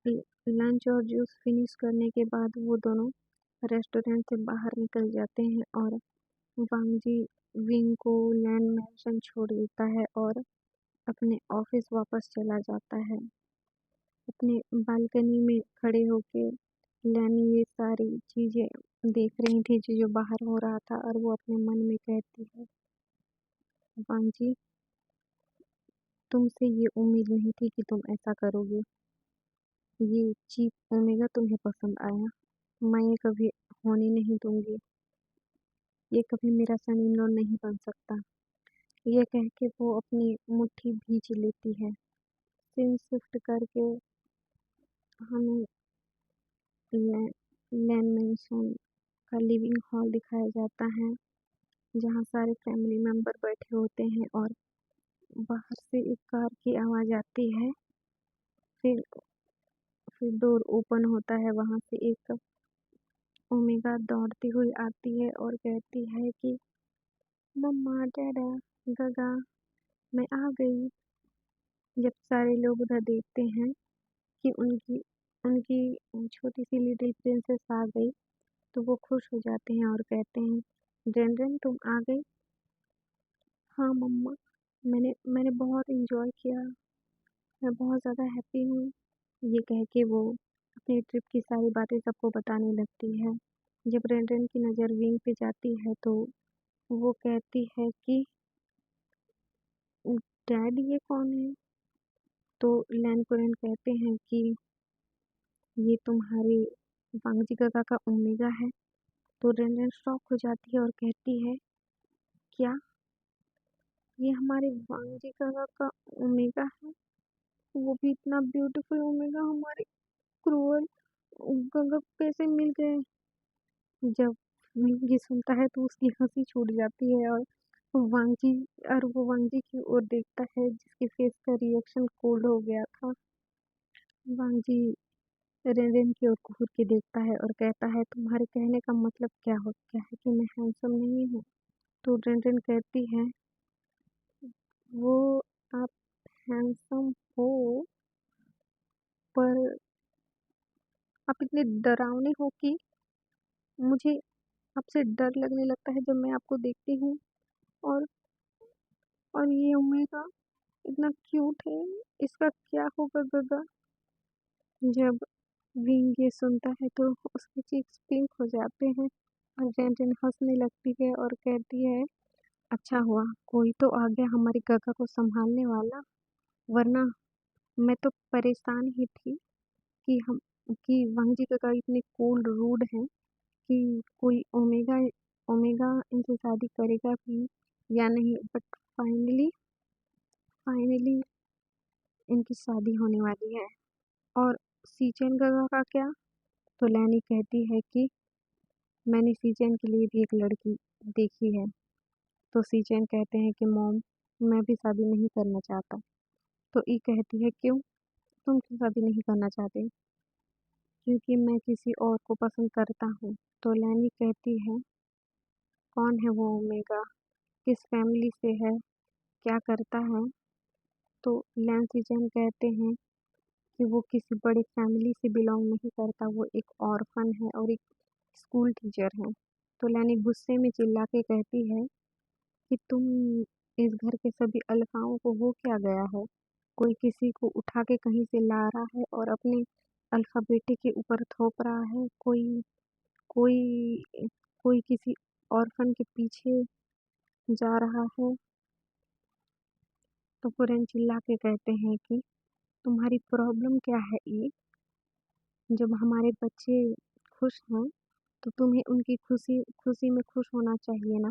लंच और जूस फिनिश करने के बाद वो दोनों रेस्टोरेंट से बाहर निकल जाते हैं और वांग जी विंग को लैंड मैंशन छोड़ देता है और अपने ऑफिस वापस चला जाता है। अपने बालकनी में खड़े होके लैनी ये सारी चीजें देख रही थी जो बाहर हो रहा था, और वो अपने मन में कहती है, वांजी, तुमसे ये उम्मीद नहीं थी कि तुम ऐसा करोगे। ये चीप ओमेगा तुम्हें पसंद आया। मैं ये कभी होने नहीं दूंगी। ये कभी मेरा सन इन लॉ नहीं बन सकता। ये कह के वो अपनी मुट्ठी भींच लेती है। सीन शिफ्ट करके हमें लैन मेंशन का लिविंग हॉल दिखाया जाता है, जहाँ सारे फैमिली मेंबर बैठे होते हैं और बाहर से एक कार की आवाज़ आती है। फिर फिर डोर ओपन होता है, वहाँ से एक ओमेगा दौड़ती हुई आती है और कहती है कि मम्मा, डैडा, गगा, मैं आ गई। जब सारे लोग उधर देखते हैं कि उनकी उनकी छोटी सी लिटिल प्रिंसेस आ गई, तो वो खुश हो जाते हैं और कहते हैं, रेन रेन तुम आ गई। हाँ मम्मा, मैंने मैंने बहुत इंजॉय किया। मैं बहुत ज़्यादा हैप्पी हूँ। ये कह के वो अपनी ट्रिप की सारी बातें सबको बताने लगती है। जब रेन रेन की नज़र विंग पे जाती है तो वो कहती है कि डैड ये कौन है? तो लैन कुरन कहते हैं कि ये तुम्हारे वांगजी काका का ओमेगा है। तो रेन रेन शॉक हो जाती है और कहती है, क्या ये हमारे वांगजी काका का ओमेगा है? वो भी इतना ब्यूटीफुल ओमेगा हमारे क्रूअल गंगा को कैसे मिल गए? जब विंग ये सुनता है तो उसकी हंसी छूट जाती है और वांगजी वो वांगजी की ओर देखता है, जिसके फेस का रिएक्शन कोल्ड हो गया था। वांगजी रेन रेन की ओर घूर के देखता है और कहता है, तुम्हारे कहने का मतलब क्या है कि मैं हैंडसम नहीं हूँ? तो रेन रेन कहती है, वो आप हैंडसम हो, पर आप इतने डरावने हो कि मुझे आपसे डर लगने लगता है जब मैं आपको देखती हूँ। और ये ओमेगा इतना क्यूट है, इसका क्या होगा गगा? जब विंग ये सुनता है तो उसके चीक्स पिंक हो जाते हैं और रेन रेन हंसने लगती है और कहती है, अच्छा हुआ कोई तो आ गया हमारी गगा को संभालने वाला, वरना मैं तो परेशान ही थी कि हम कि वांगजी काका इतने कोल्ड रूड हैं कि कोई ओमेगा ओमेगा इनसे शादी करेगा भी या नहीं। बट फाइनली फाइनली इनकी शादी होने वाली है। और सीचन गगा का क्या? तो लैनी कहती है कि मैंने सीजन के लिए भी एक लड़की देखी है। तो सीजन कहते हैं कि मॉम, मैं भी शादी नहीं करना चाहता। तो ई कहती है क्यों? तुम क्यों शादी नहीं करना चाहते? क्योंकि मैं किसी और को पसंद करता हूँ। तो लैनी कहती है कौन है वो ओमेगा? किस फैमिली से है? क्या करता है? तो लैन सीजन कहते हैं कि वो किसी बड़ी फैमिली से बिलोंग नहीं करता, वो एक ऑर्फन है और एक स्कूल टीचर है। तो लैनी गुस्से में चिल्ला के कहती है कि तुम इस घर के सभी अल्फाओं को हो क्या गया है? कोई किसी को उठा के कहीं से ला रहा है और अपने अल्फा बेटे के ऊपर थोप रहा है। कोई कोई कोई किसी ऑर्फन के पीछे जा रहा है। तो पुरन चिल्ला के कहते हैं कि तुम्हारी प्रॉब्लम क्या है ये? जब हमारे बच्चे खुश हैं तो तुम्हें उनकी खुशी खुशी में खुश होना चाहिए ना।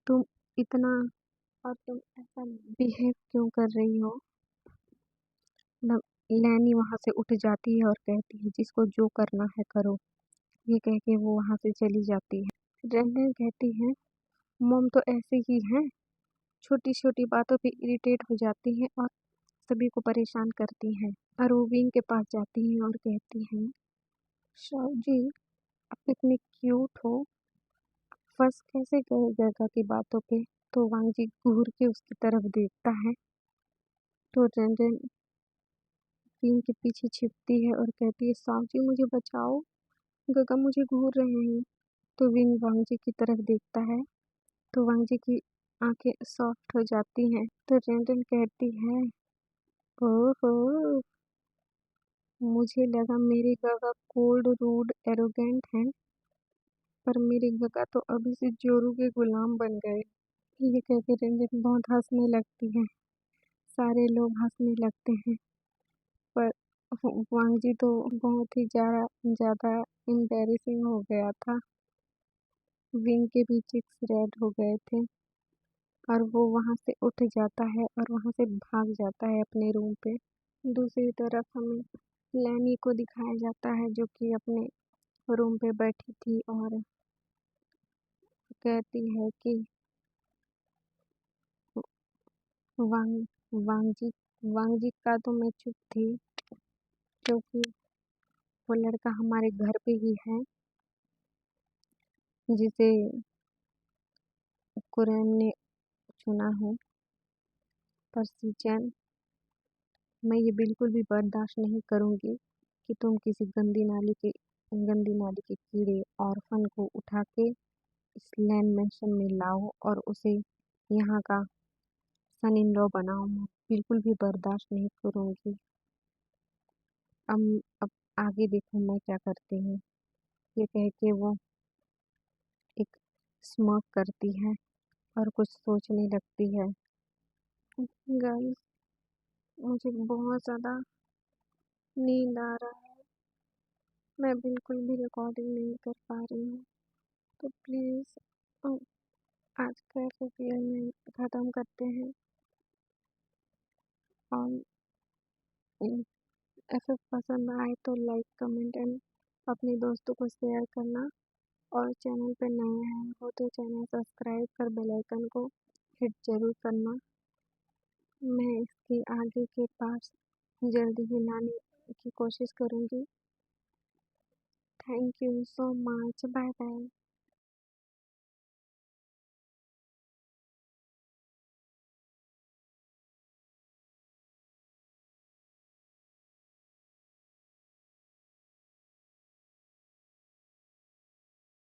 तुम इतना और तुम ऐसा बिहेव क्यों कर रही हो? लैनी वहां से उठ जाती है और कहती है जिसको जो करना है करो। ये कह के वो वहां से चली जाती है। रेंडन कहती है मॉम तो ऐसे ही है, छोटी छोटी बातों पे इरिटेट हो जाती है और सभी को परेशान करती है। और वो विंग के पास जाती है और कहती है शाओ जी, आप इतने क्यूट हो, फंस कैसे गए गगा की बातों पे? तो वांग जी घूर के उसकी तरफ देखता है। तो रेंडन विंग के पीछे छिपती है और कहती है साव जी मुझे बचाओ, गगा मुझे घूर रहे हैं। तो विंग वांग जी की तरफ देखता है। तो वांग जी की आंखें सॉफ्ट हो जाती हैं। तो रेंडन कहती है ओहो, मुझे लगा मेरे गगा कोल्ड रूड एरोगेंट हैं, पर मेरे गगा तो अभी से जोरू के गुलाम बन गए। ये कह के रंजन बहुत हंसने लगती है। सारे लोग हंसने लगते हैं, पर वांग जी तो बहुत ही ज़्यादा ज़्यादा एम्बैरेसिंग हो गया था। विंग के भी चिक्स रेड हो गए थे और वो वहाँ से उठ जाता है और वहाँ से भाग जाता है अपने रूम पे। दूसरी तरफ हमें लैनी को दिखाया जाता है जो कि अपने रूम पे बैठी थी और कहती है कि वांग वांग जी का तो मैं चुप थी, क्योंकि वो लड़का हमारे घर पे ही है जिसे कुरैन ने चुना है। पर सीचैन, मैं ये बिल्कुल भी बर्दाश्त नहीं करूँगी कि तुम किसी गंदी नाली के कीड़े ऑर्फन को उठा के इस लैंड मैंशन में लाओ और उसे यहाँ का सन इन लॉ बनाओ। मैं बिल्कुल भी बर्दाश्त नहीं करूँगी। अब आगे देखो मैं क्या करती हूँ। ये कह के वो एक स्मर्क करती है और कुछ सोचने लगती है। गाइस, मुझे बहुत ज़्यादा नींद आ रहा है, मैं बिल्कुल भी रिकॉर्डिंग नहीं कर पा रही हूँ। तो प्लीज़ आज का रिव्यू में ख़त्म करते हैं। और ऐसा पसंद आए तो लाइक कमेंट एंड अपने दोस्तों को शेयर करना। और चैनल पर नए हैं हो तो चैनल सब्सक्राइब कर बेल आइकन को हिट ज़रूर करना। मैं इसके आगे के पार्ट्स जल्दी ही लाने की कोशिश करूँगी। Thank you so much, bye bye.